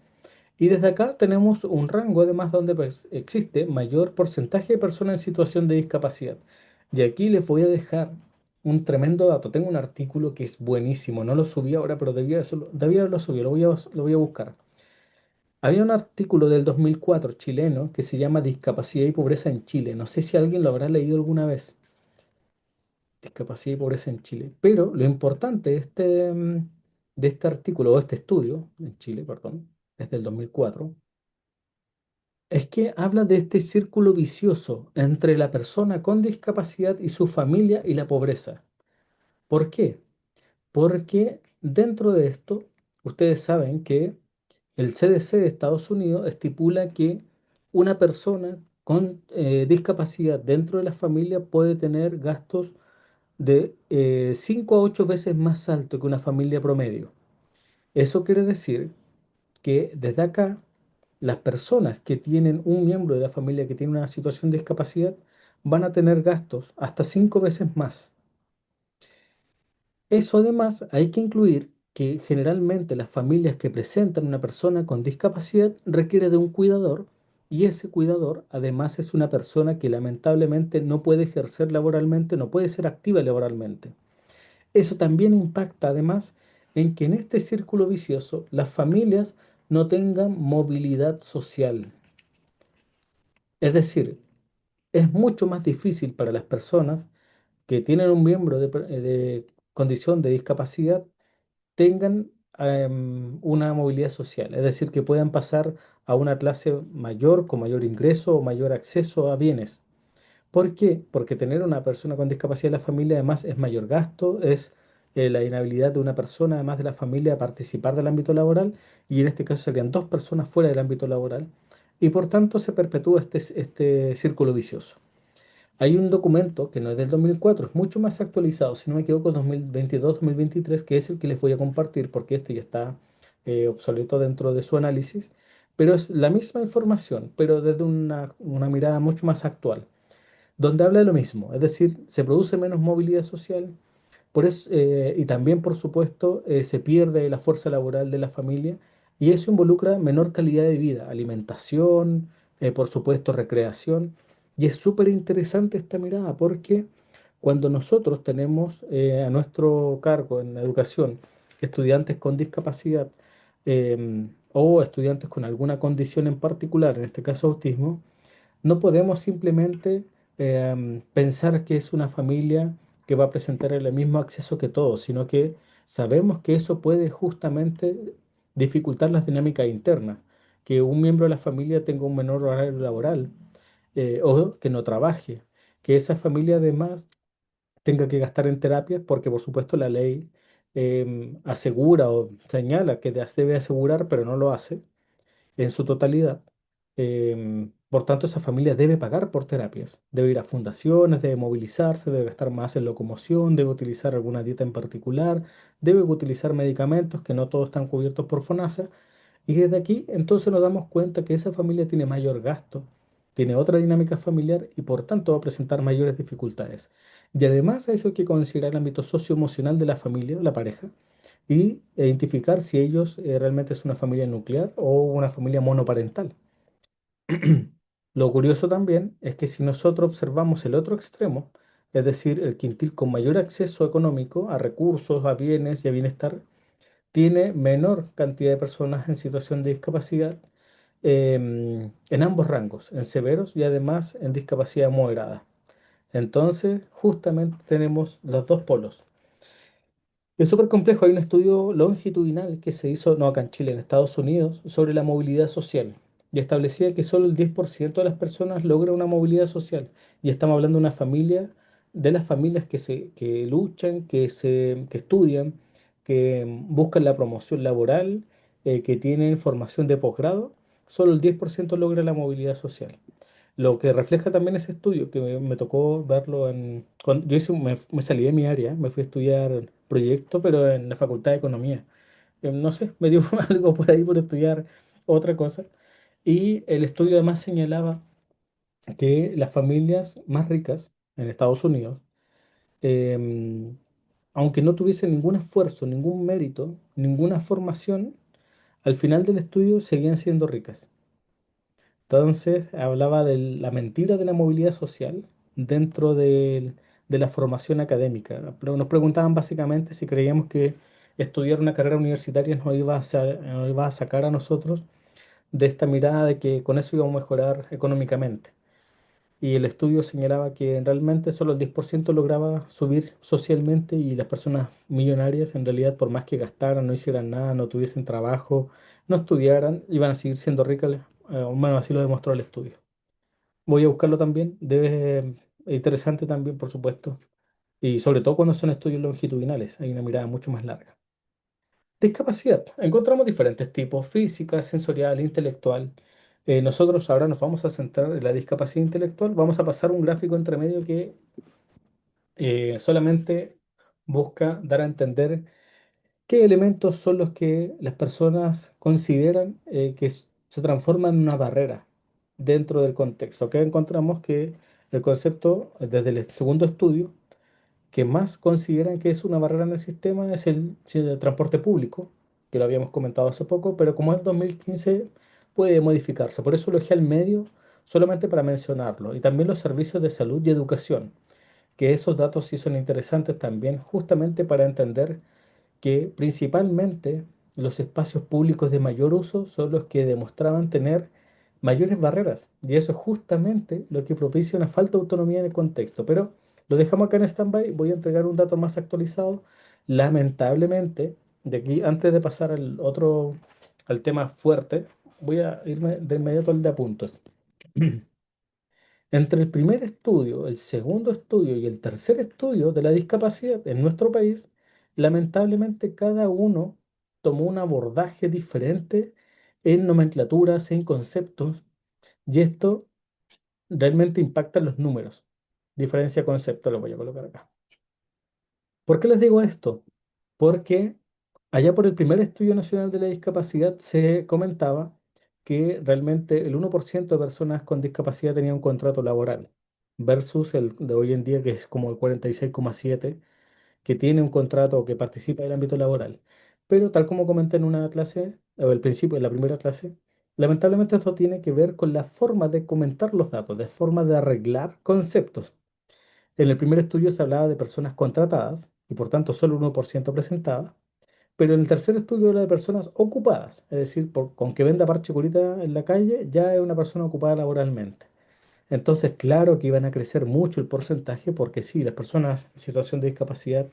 Y desde acá tenemos un rango además donde existe mayor porcentaje de personas en situación de discapacidad. Y aquí les voy a dejar un tremendo dato. Tengo un artículo que es buenísimo. No lo subí ahora, pero debía haberlo subido. Lo voy a buscar. Había un artículo del 2004 chileno que se llama Discapacidad y Pobreza en Chile. No sé si alguien lo habrá leído alguna vez. Discapacidad y Pobreza en Chile. Pero lo importante de este artículo o este estudio en Chile, perdón, es del 2004, es que habla de este círculo vicioso entre la persona con discapacidad y su familia y la pobreza. ¿Por qué? Porque dentro de esto, ustedes saben que el CDC de Estados Unidos estipula que una persona con discapacidad dentro de la familia puede tener gastos de 5 a 8 veces más alto que una familia promedio. Eso quiere decir que desde acá las personas que tienen un miembro de la familia que tiene una situación de discapacidad van a tener gastos hasta 5 veces más. Eso además hay que incluir que generalmente las familias que presentan una persona con discapacidad requiere de un cuidador y ese cuidador además es una persona que lamentablemente no puede ejercer laboralmente, no puede ser activa laboralmente. Eso también impacta además en que en este círculo vicioso las familias no tengan movilidad social. Es decir, es mucho más difícil para las personas que tienen un miembro de condición de discapacidad tengan una movilidad social, es decir, que puedan pasar a una clase mayor, con mayor ingreso o mayor acceso a bienes. ¿Por qué? Porque tener una persona con discapacidad en la familia además es mayor gasto, es la inhabilidad de una persona además de la familia a participar del ámbito laboral y en este caso serían dos personas fuera del ámbito laboral y por tanto se perpetúa este círculo vicioso. Hay un documento que no es del 2004, es mucho más actualizado, si no me equivoco, 2022-2023, que es el que les voy a compartir porque este ya está obsoleto dentro de su análisis, pero es la misma información, pero desde una mirada mucho más actual donde habla de lo mismo, es decir, se produce menos movilidad social, por eso, y también, por supuesto, se pierde la fuerza laboral de la familia y eso involucra menor calidad de vida, alimentación, por supuesto, recreación. Y es súper interesante esta mirada porque cuando nosotros tenemos a nuestro cargo en la educación estudiantes con discapacidad o estudiantes con alguna condición en particular, en este caso autismo, no podemos simplemente pensar que es una familia que va a presentar el mismo acceso que todos, sino que sabemos que eso puede justamente dificultar las dinámicas internas, que un miembro de la familia tenga un menor horario laboral o que no trabaje, que esa familia además tenga que gastar en terapias porque por supuesto la ley asegura o señala que debe asegurar, pero no lo hace en su totalidad. Por tanto, esa familia debe pagar por terapias, debe ir a fundaciones, debe movilizarse, debe gastar más en locomoción, debe utilizar alguna dieta en particular, debe utilizar medicamentos que no todos están cubiertos por FONASA. Y desde aquí, entonces nos damos cuenta que esa familia tiene mayor gasto, tiene otra dinámica familiar y por tanto va a presentar mayores dificultades. Y además a eso hay que considerar el ámbito socioemocional de la familia, la pareja, y identificar si ellos realmente es una familia nuclear o una familia monoparental. Lo curioso también es que si nosotros observamos el otro extremo, es decir, el quintil con mayor acceso económico a recursos, a bienes y a bienestar, tiene menor cantidad de personas en situación de discapacidad en ambos rangos, en severos y además en discapacidad moderada. Entonces, justamente tenemos los dos polos. Es súper complejo. Hay un estudio longitudinal que se hizo, no acá en Chile, en Estados Unidos, sobre la movilidad social. Y establecía que solo el 10% de las personas logra una movilidad social. Y estamos hablando de una familia, de las familias que luchan, que estudian, que buscan la promoción laboral, que tienen formación de posgrado. Solo el 10% logra la movilidad social. Lo que refleja también ese estudio, que me tocó verlo cuando yo me salí de mi área, me fui a estudiar proyecto, pero en la Facultad de Economía. No sé, me dio algo por ahí por estudiar otra cosa. Y el estudio además señalaba que las familias más ricas en Estados Unidos, em, aunque no tuviesen ningún esfuerzo, ningún mérito, ninguna formación, al final del estudio seguían siendo ricas. Entonces, hablaba de la mentira de la movilidad social dentro de la formación académica. Pero nos preguntaban básicamente si creíamos que estudiar una carrera universitaria nos iba a sacar a nosotros de esta mirada de que con eso íbamos a mejorar económicamente. Y el estudio señalaba que realmente solo el 10% lograba subir socialmente y las personas millonarias en realidad por más que gastaran, no hicieran nada, no tuviesen trabajo, no estudiaran, iban a seguir siendo ricas, o menos así lo demostró el estudio. Voy a buscarlo también, interesante también, por supuesto, y sobre todo cuando son estudios longitudinales, hay una mirada mucho más larga. Discapacidad. Encontramos diferentes tipos, física, sensorial, intelectual. Nosotros ahora nos vamos a centrar en la discapacidad intelectual. Vamos a pasar un gráfico entre medio que solamente busca dar a entender qué elementos son los que las personas consideran se transforman en una barrera dentro del contexto. Acá encontramos que el concepto, desde el segundo estudio, que más consideran que es una barrera en el sistema es el transporte público, que lo habíamos comentado hace poco, pero como es 2015 puede modificarse. Por eso lo dejé al medio solamente para mencionarlo. Y también los servicios de salud y educación, que esos datos sí son interesantes también, justamente para entender que principalmente los espacios públicos de mayor uso son los que demostraban tener mayores barreras. Y eso es justamente lo que propicia una falta de autonomía en el contexto. Pero lo dejamos acá en stand-by. Voy a entregar un dato más actualizado. Lamentablemente, de aquí, antes de pasar al tema fuerte, voy a irme de inmediato al de apuntes. Entre el primer estudio, el segundo estudio y el tercer estudio de la discapacidad en nuestro país, lamentablemente cada uno tomó un abordaje diferente en nomenclaturas, en conceptos, y esto realmente impacta en los números. Diferencia de concepto, lo voy a colocar acá. ¿Por qué les digo esto? Porque allá por el primer estudio nacional de la discapacidad se comentaba que realmente el 1% de personas con discapacidad tenía un contrato laboral versus el de hoy en día que es como el 46,7% que tiene un contrato o que participa del ámbito laboral. Pero tal como comenté en una clase, o al principio, en la primera clase, lamentablemente esto tiene que ver con la forma de comentar los datos, de forma de arreglar conceptos. En el primer estudio se hablaba de personas contratadas y por tanto solo el 1% presentaba, pero en el tercer estudio era de personas ocupadas, es decir, con que venda parche curita en la calle ya es una persona ocupada laboralmente. Entonces, claro que iban a crecer mucho el porcentaje porque sí, las personas en situación de discapacidad,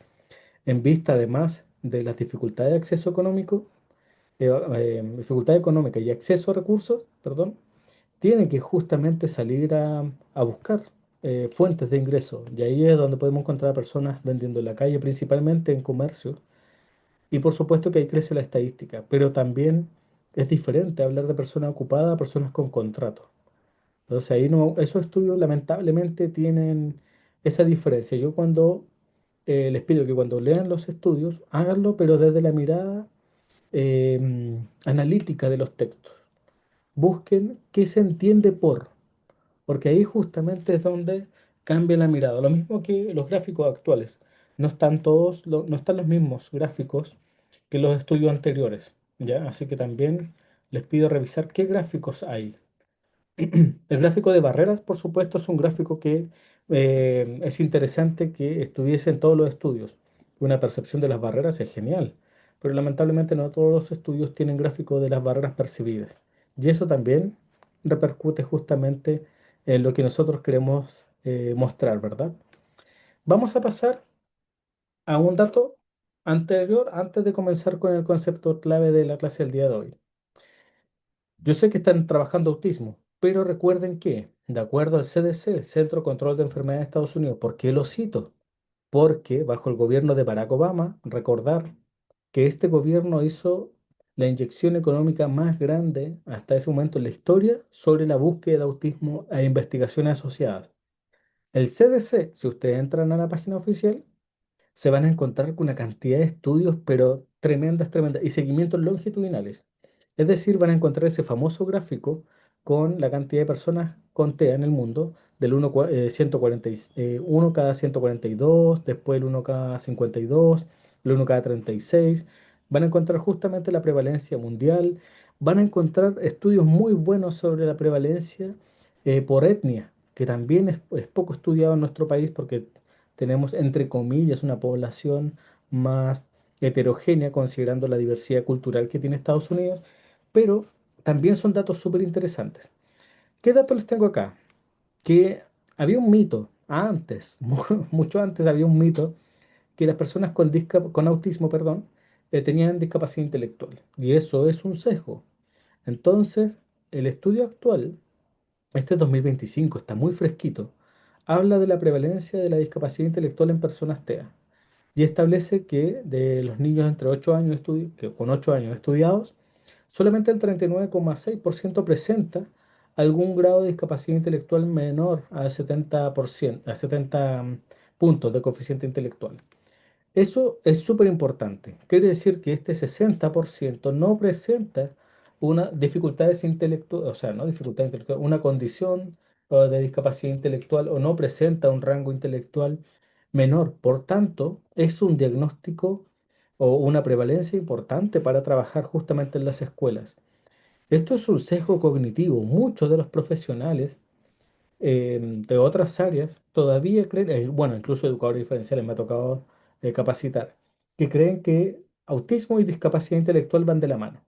en vista además de las dificultades de acceso económico, dificultad económica y acceso a recursos, perdón, tiene que justamente salir a buscar fuentes de ingreso. Y ahí es donde podemos encontrar a personas vendiendo en la calle, principalmente en comercio. Y por supuesto que ahí crece la estadística, pero también es diferente hablar de personas ocupadas a personas con contrato. Entonces ahí no, esos estudios lamentablemente tienen esa diferencia. Yo cuando les pido que cuando lean los estudios, háganlo, pero desde la mirada analítica de los textos. Busquen qué se entiende porque ahí justamente es donde cambia la mirada. Lo mismo que los gráficos actuales. No están todos, no están los mismos gráficos que los estudios anteriores, ¿ya? Así que también les pido revisar qué gráficos hay. El gráfico de barreras, por supuesto, es un gráfico que es interesante que estuviese en todos los estudios. Una percepción de las barreras es genial, pero lamentablemente no todos los estudios tienen gráfico de las barreras percibidas. Y eso también repercute justamente en lo que nosotros queremos mostrar, ¿verdad? Vamos a pasar a un dato anterior antes de comenzar con el concepto clave de la clase del día de hoy. Yo sé que están trabajando autismo, pero recuerden que, de acuerdo al CDC, Centro de Control de Enfermedades de Estados Unidos, ¿por qué lo cito? Porque bajo el gobierno de Barack Obama, recordar que este gobierno hizo la inyección económica más grande hasta ese momento en la historia sobre la búsqueda de autismo e investigaciones asociadas. El CDC, si ustedes entran a la página oficial, se van a encontrar con una cantidad de estudios, pero tremendas, tremendas, y seguimientos longitudinales. Es decir, van a encontrar ese famoso gráfico con la cantidad de personas con TEA en el mundo, del 1 cada 142, después el 1 cada 52, el 1 cada 36. Van a encontrar justamente la prevalencia mundial, van a encontrar estudios muy buenos sobre la prevalencia por etnia, que también es poco estudiado en nuestro país porque tenemos, entre comillas, una población más heterogénea considerando la diversidad cultural que tiene Estados Unidos, pero también son datos súper interesantes. ¿Qué datos les tengo acá? Que había un mito antes, mucho antes había un mito que las personas con autismo, perdón, tenían discapacidad intelectual. Y eso es un sesgo. Entonces, el estudio actual, este 2025, está muy fresquito, habla de la prevalencia de la discapacidad intelectual en personas TEA y establece que de los niños entre 8 años que con 8 años estudiados, solamente el 39,6% presenta algún grado de discapacidad intelectual menor a 70%, a 70 puntos de coeficiente intelectual. Eso es súper importante. Quiere decir que este 60% no presenta una dificultades intelectuales, o sea, no dificultad intelectual, una condición de discapacidad intelectual o no presenta un rango intelectual menor. Por tanto, es un diagnóstico o una prevalencia importante para trabajar justamente en las escuelas. Esto es un sesgo cognitivo. Muchos de los profesionales de otras áreas todavía creen, bueno, incluso educadores diferenciales me ha tocado capacitar, que creen que autismo y discapacidad intelectual van de la mano.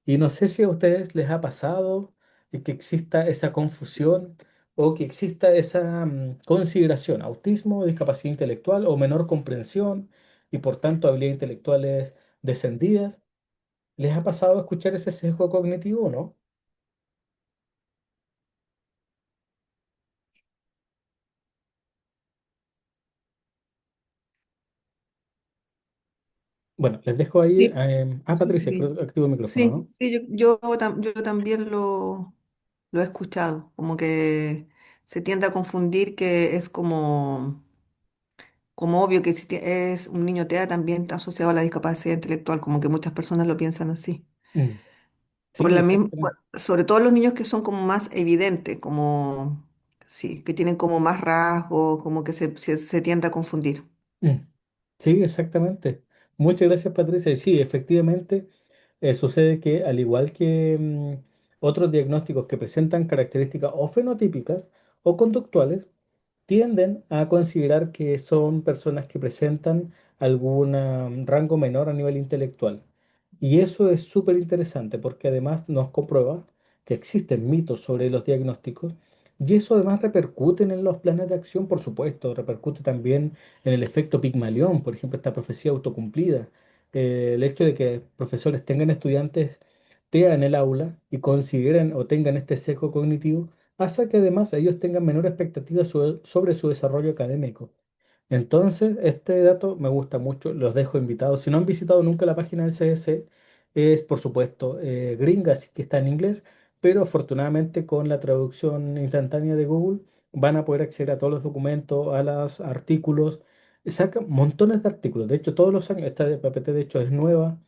Y no sé si a ustedes les ha pasado que exista esa confusión o que exista esa consideración, autismo, discapacidad intelectual o menor comprensión y por tanto habilidades intelectuales descendidas. ¿Les ha pasado escuchar ese sesgo cognitivo o no? Bueno, les dejo ahí. Sí, sí, Patricia, sí. creo que activo el micrófono, Sí, ¿no? sí, yo también lo he escuchado, como que se tiende a confundir que es como obvio que si es un niño TEA también está asociado a la discapacidad intelectual, como que muchas personas lo piensan así. Mm, Por sí, la misma, exactamente. sobre todo los niños que son como más evidentes, como, sí, que tienen como más rasgos, como que se tiende a confundir. Mm, sí, exactamente. Muchas gracias, Patricia. Y sí, efectivamente, sucede que al igual que otros diagnósticos que presentan características o fenotípicas o conductuales, tienden a considerar que son personas que presentan algún rango menor a nivel intelectual. Y eso es súper interesante porque además nos comprueba que existen mitos sobre los diagnósticos y eso además repercute en los planes de acción, por supuesto, repercute también en el efecto Pigmalión, por ejemplo, esta profecía autocumplida. El hecho de que profesores tengan estudiantes TEA en el aula y consideren o tengan este sesgo cognitivo, hace que además ellos tengan menor expectativa sobre su desarrollo académico. Entonces, este dato me gusta mucho, los dejo invitados. Si no han visitado nunca la página del CDC, es por supuesto gringa, así que está en inglés, pero afortunadamente con la traducción instantánea de Google van a poder acceder a todos los documentos, a los artículos. Sacan montones de artículos, de hecho todos los años, esta de PPT de hecho es nueva,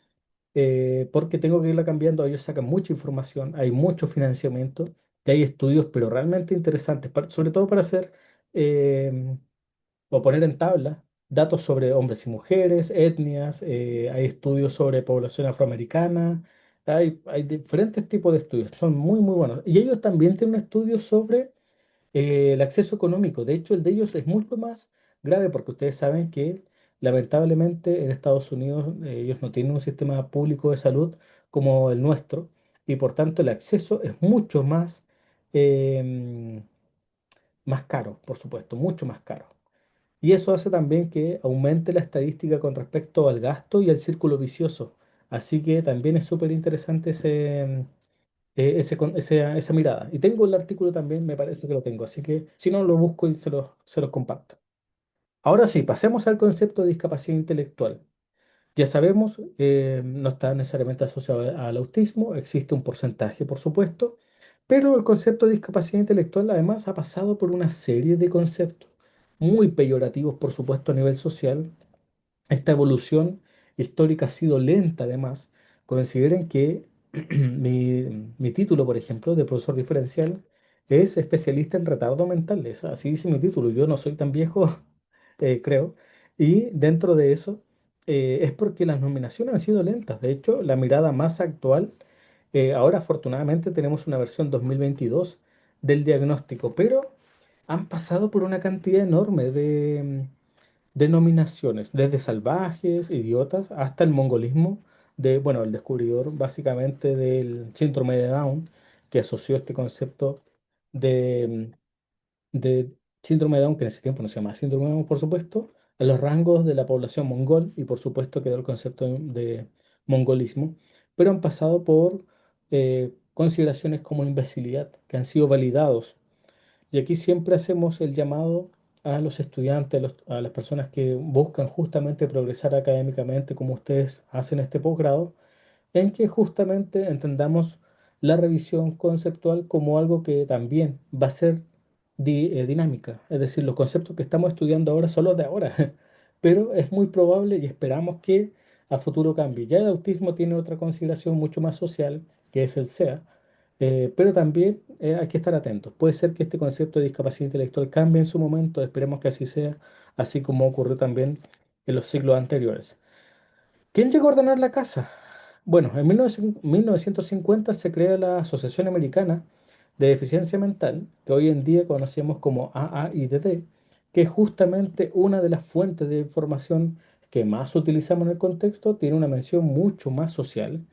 porque tengo que irla cambiando, ellos sacan mucha información, hay mucho financiamiento y hay estudios, pero realmente interesantes, sobre todo para hacer... em, o poner en tabla datos sobre hombres y mujeres, etnias, hay estudios sobre población afroamericana, hay diferentes tipos de estudios, son muy, muy buenos. Y ellos también tienen un estudio sobre el acceso económico. De hecho, el de ellos es mucho más grave porque ustedes saben que lamentablemente en Estados Unidos ellos no tienen un sistema público de salud como el nuestro y por tanto el acceso es mucho más, em, más caro, por supuesto, mucho más caro. Y eso hace también que aumente la estadística con respecto al gasto y al círculo vicioso. Así que también es súper interesante esa mirada. Y tengo el artículo también, me parece que lo tengo. Así que si no, lo busco y se los comparto. Ahora sí, pasemos al concepto de discapacidad intelectual. Ya sabemos, no está necesariamente asociado al autismo, existe un porcentaje, por supuesto, pero el concepto de discapacidad intelectual además ha pasado por una serie de conceptos muy peyorativos, por supuesto, a nivel social. Esta evolución histórica ha sido lenta, además. Consideren que mi título, por ejemplo, de profesor diferencial es especialista en retardo mental. Así dice mi título. Yo no soy tan viejo, creo. Y dentro de eso es porque las nominaciones han sido lentas. De hecho, la mirada más actual, ahora afortunadamente tenemos una versión 2022 del diagnóstico, pero han pasado por una cantidad enorme de denominaciones, desde salvajes, idiotas, hasta el mongolismo de, bueno, el descubridor básicamente del síndrome de Down, que asoció este concepto de, de síndrome de Down, que en ese tiempo no se llamaba síndrome de Down, por supuesto, a los rangos de la población mongol, y por supuesto quedó el concepto de mongolismo, pero han pasado por consideraciones como imbecilidad, que han sido validados y aquí siempre hacemos el llamado a los estudiantes, a las personas que buscan justamente progresar académicamente, como ustedes hacen este posgrado, en que justamente entendamos la revisión conceptual como algo que también va a ser dinámica. Es decir, los conceptos que estamos estudiando ahora son los de ahora, pero es muy probable y esperamos que a futuro cambie. Ya el autismo tiene otra consideración mucho más social, que es el SEA, pero también hay que estar atentos. Puede ser que este concepto de discapacidad intelectual cambie en su momento, esperemos que así sea, así como ocurrió también en los siglos anteriores. ¿Quién llegó a ordenar la casa? Bueno, en 1950 se crea la Asociación Americana de Deficiencia Mental, que hoy en día conocemos como AAIDD, que es justamente una de las fuentes de información que más utilizamos en el contexto, tiene una mención mucho más social,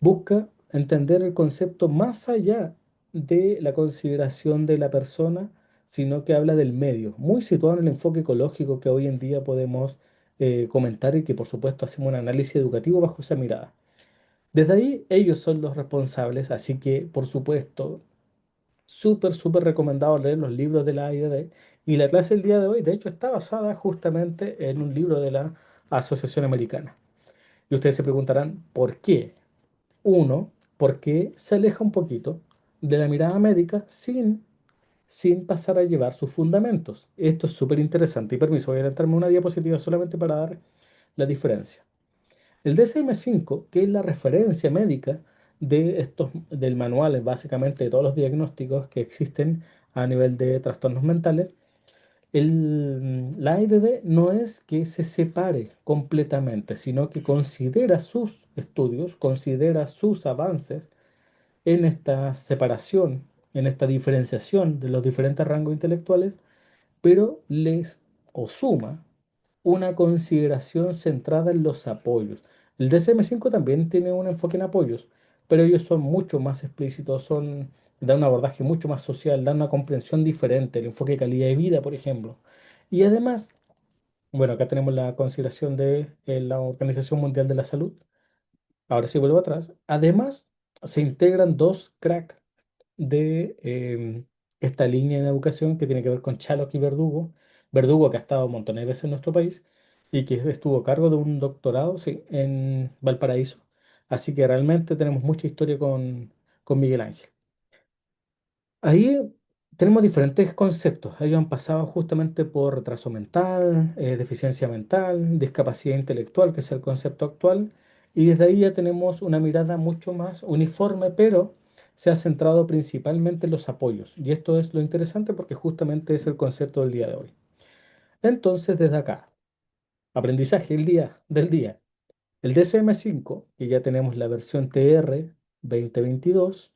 busca entender el concepto más allá de la consideración de la persona, sino que habla del medio, muy situado en el enfoque ecológico que hoy en día podemos comentar y que por supuesto hacemos un análisis educativo bajo esa mirada. Desde ahí ellos son los responsables, así que por supuesto, súper, súper recomendado leer los libros de la AIDD y la clase del día de hoy de hecho está basada justamente en un libro de la Asociación Americana. Y ustedes se preguntarán, ¿por qué? Uno, porque se aleja un poquito de la mirada médica sin pasar a llevar sus fundamentos. Esto es súper interesante. Y permiso, voy a adelantarme una diapositiva solamente para dar la diferencia. El DSM-5, que es la referencia médica del manual, básicamente de todos los diagnósticos que existen a nivel de trastornos mentales, la AIDD no es que se separe completamente, sino que considera sus estudios, considera sus avances en esta separación, en esta diferenciación de los diferentes rangos intelectuales, pero les o suma una consideración centrada en los apoyos. El DSM-5 también tiene un enfoque en apoyos, pero ellos son mucho más explícitos, dan un abordaje mucho más social, dan una comprensión diferente, el enfoque de calidad de vida, por ejemplo. Y además, bueno, acá tenemos la consideración de la Organización Mundial de la Salud. Ahora sí vuelvo atrás. Además, se integran dos cracks de esta línea en educación que tiene que ver con Chaloc y Verdugo. Verdugo que ha estado montones de veces en nuestro país y que estuvo a cargo de un doctorado, sí, en Valparaíso. Así que realmente tenemos mucha historia con Miguel Ángel. Ahí tenemos diferentes conceptos. Ellos han pasado justamente por retraso mental, deficiencia mental, discapacidad intelectual, que es el concepto actual, y desde ahí ya tenemos una mirada mucho más uniforme, pero se ha centrado principalmente en los apoyos. Y esto es lo interesante porque justamente es el concepto del día de hoy. Entonces, desde acá, aprendizaje del día. El DSM-5, que ya tenemos la versión TR 2022.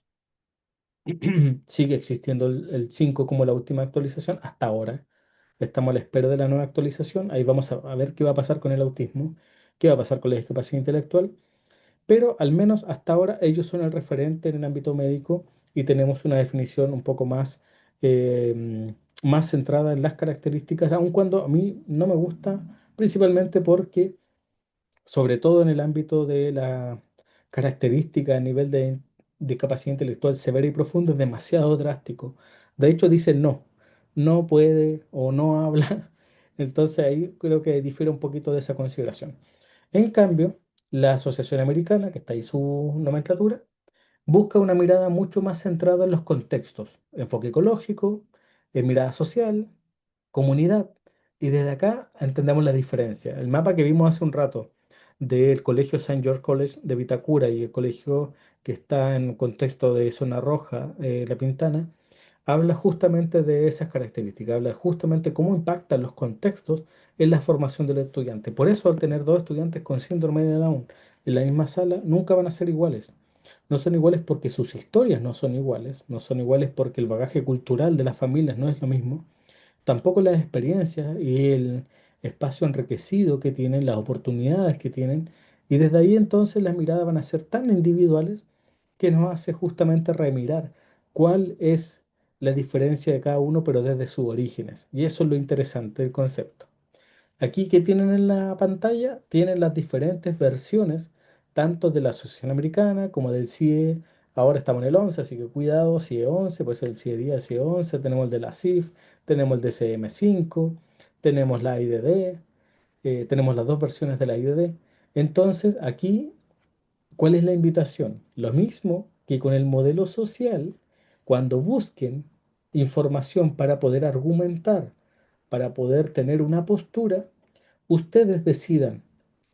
Sigue existiendo el 5 como la última actualización hasta ahora. Estamos a la espera de la nueva actualización. Ahí vamos a ver qué va a pasar con el autismo, qué va a pasar con la discapacidad intelectual. Pero al menos hasta ahora ellos son el referente en el ámbito médico y tenemos una definición un poco más, más centrada en las características, aun cuando a mí no me gusta, principalmente porque sobre todo en el ámbito de la característica a nivel de discapacidad intelectual severa y profunda, es demasiado drástico. De hecho, dice no, no puede o no habla. Entonces ahí creo que difiere un poquito de esa consideración. En cambio, la Asociación Americana, que está ahí su nomenclatura, busca una mirada mucho más centrada en los contextos, enfoque ecológico, mirada social, comunidad. Y desde acá entendemos la diferencia. El mapa que vimos hace un rato del colegio Saint George College de Vitacura y el colegio que está en contexto de zona roja, La Pintana, habla justamente de esas características, habla justamente cómo impactan los contextos en la formación del estudiante. Por eso, al tener dos estudiantes con síndrome de Down en la misma sala, nunca van a ser iguales. No son iguales porque sus historias no son iguales, no son iguales porque el bagaje cultural de las familias no es lo mismo, tampoco las experiencias y el espacio enriquecido que tienen, las oportunidades que tienen, y desde ahí entonces las miradas van a ser tan individuales que nos hace justamente remirar cuál es la diferencia de cada uno, pero desde sus orígenes. Y eso es lo interesante del concepto. Aquí que tienen en la pantalla, tienen las diferentes versiones, tanto de la Asociación Americana como del CIE. Ahora estamos en el 11, así que cuidado, CIE 11, puede ser el CIE 10, CIE 11, tenemos el de la CIF, tenemos el DCM5, tenemos la IDD, tenemos las dos versiones de la IDD. Entonces, aquí, ¿cuál es la invitación? Lo mismo que con el modelo social, cuando busquen información para poder argumentar, para poder tener una postura, ustedes decidan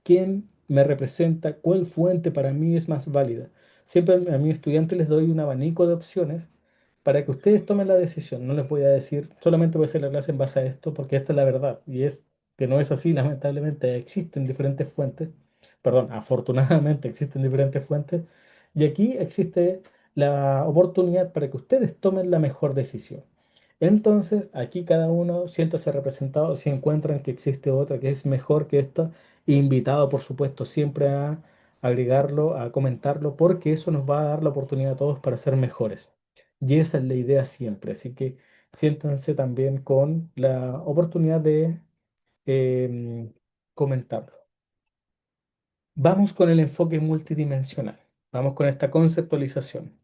quién me representa, cuál fuente para mí es más válida. Siempre a mis estudiantes les doy un abanico de opciones para que ustedes tomen la decisión. No les voy a decir, solamente voy a hacer la clase en base a esto, porque esta es la verdad. Y es que no es así, lamentablemente. Existen diferentes fuentes. Perdón, afortunadamente existen diferentes fuentes. Y aquí existe la oportunidad para que ustedes tomen la mejor decisión. Entonces, aquí cada uno siéntase representado si encuentran que existe otra que es mejor que esta, invitado, por supuesto, siempre a agregarlo, a comentarlo, porque eso nos va a dar la oportunidad a todos para ser mejores. Y esa es la idea siempre. Así que siéntanse también con la oportunidad de em, comentarlo. Vamos con el enfoque multidimensional. Vamos con esta conceptualización.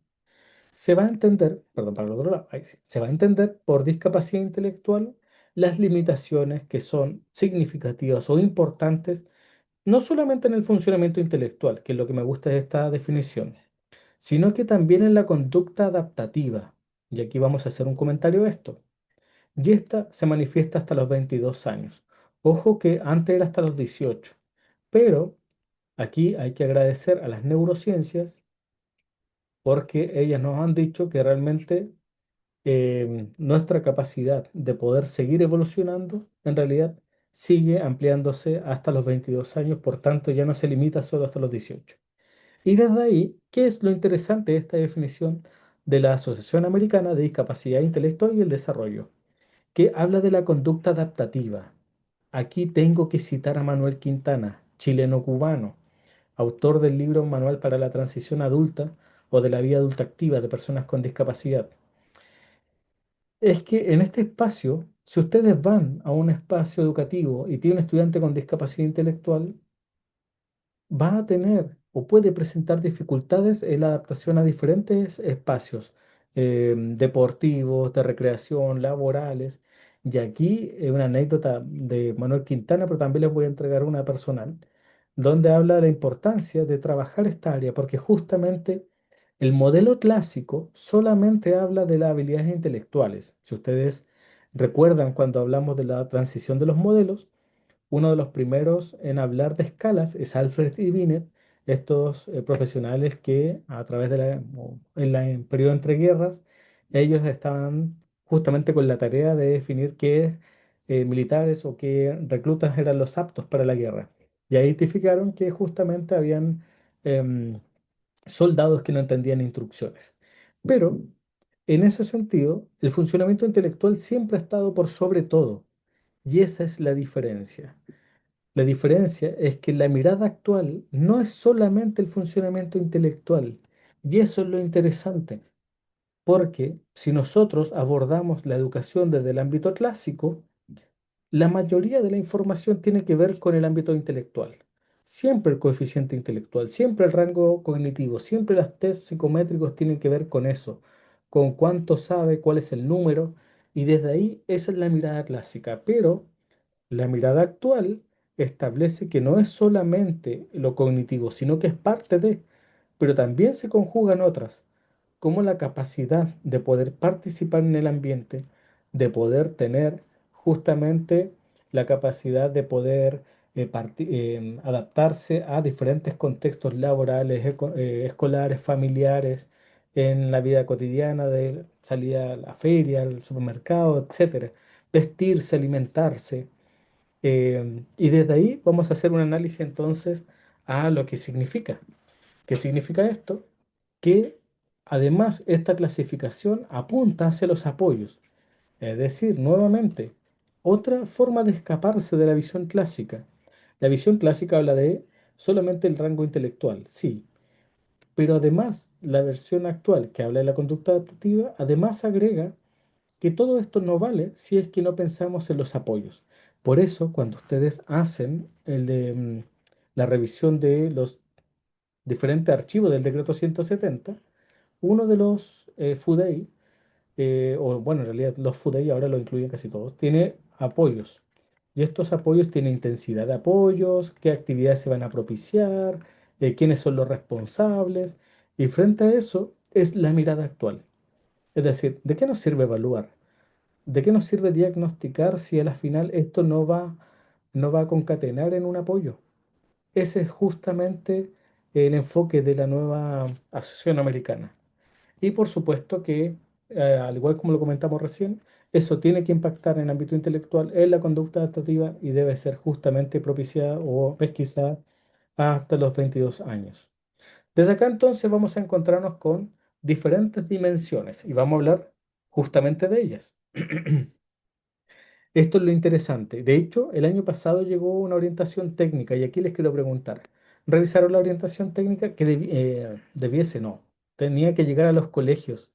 Se va a entender, perdón, para el otro lado, ahí sí, se va a entender por discapacidad intelectual las limitaciones que son significativas o importantes, no solamente en el funcionamiento intelectual, que es lo que me gusta de esta definición, sino que también en la conducta adaptativa. Y aquí vamos a hacer un comentario de esto. Y esta se manifiesta hasta los 22 años. Ojo que antes era hasta los 18, pero aquí hay que agradecer a las neurociencias porque ellas nos han dicho que realmente nuestra capacidad de poder seguir evolucionando en realidad sigue ampliándose hasta los 22 años, por tanto ya no se limita solo hasta los 18. Y desde ahí, ¿qué es lo interesante de esta definición de la Asociación Americana de Discapacidad Intelectual y el Desarrollo? Que habla de la conducta adaptativa. Aquí tengo que citar a Manuel Quintana, chileno-cubano, autor del libro Manual para la Transición Adulta o de la Vida Adulta Activa de Personas con Discapacidad. Es que en este espacio, si ustedes van a un espacio educativo y tiene un estudiante con discapacidad intelectual, va a tener o puede presentar dificultades en la adaptación a diferentes espacios deportivos, de recreación, laborales. Y aquí una anécdota de Manuel Quintana, pero también les voy a entregar una personal, donde habla de la importancia de trabajar esta área, porque justamente el modelo clásico solamente habla de las habilidades intelectuales. Si ustedes recuerdan cuando hablamos de la transición de los modelos, uno de los primeros en hablar de escalas es Alfred y Binet, estos profesionales que a través de en periodo entre guerras, ellos estaban justamente con la tarea de definir qué militares o qué reclutas eran los aptos para la guerra. Y ahí identificaron que justamente habían em, soldados que no entendían instrucciones. Pero en ese sentido, el funcionamiento intelectual siempre ha estado por sobre todo. Y esa es la diferencia. La diferencia es que la mirada actual no es solamente el funcionamiento intelectual, y eso es lo interesante, porque si nosotros abordamos la educación desde el ámbito clásico, la mayoría de la información tiene que ver con el ámbito intelectual. Siempre el coeficiente intelectual, siempre el rango cognitivo, siempre los test psicométricos tienen que ver con eso, con cuánto sabe, cuál es el número, y desde ahí esa es la mirada clásica, pero la mirada actual establece que no es solamente lo cognitivo, sino que es parte de, pero también se conjugan otras, como la capacidad de poder participar en el ambiente, de poder tener justamente la capacidad de poder adaptarse a diferentes contextos laborales, escolares, familiares, en la vida cotidiana, de salir a la feria, al supermercado, etcétera, vestirse, alimentarse. Y desde ahí vamos a hacer un análisis entonces a lo que significa. ¿Qué significa esto? Que además esta clasificación apunta hacia los apoyos. Es decir, nuevamente, otra forma de escaparse de la visión clásica. La visión clásica habla de solamente el rango intelectual, sí, pero además la versión actual que habla de la conducta adaptativa, además agrega que todo esto no vale si es que no pensamos en los apoyos. Por eso, cuando ustedes hacen la revisión de los diferentes archivos del decreto 170, uno de los FUDEI, o bueno, en realidad los FUDEI ahora lo incluyen casi todos, tiene apoyos. Y estos apoyos tienen intensidad de apoyos, qué actividades se van a propiciar, quiénes son los responsables. Y frente a eso es la mirada actual. Es decir, ¿de qué nos sirve evaluar? ¿De qué nos sirve diagnosticar si a la final esto no va a concatenar en un apoyo? Ese es justamente el enfoque de la nueva Asociación Americana. Y por supuesto que, al igual como lo comentamos recién, eso tiene que impactar en el ámbito intelectual, en la conducta adaptativa y debe ser justamente propiciada o pesquisada hasta los 22 años. Desde acá entonces vamos a encontrarnos con diferentes dimensiones y vamos a hablar justamente de ellas. Esto es lo interesante. De hecho, el año pasado llegó una orientación técnica y aquí les quiero preguntar, ¿revisaron la orientación técnica que debiese? No, tenía que llegar a los colegios,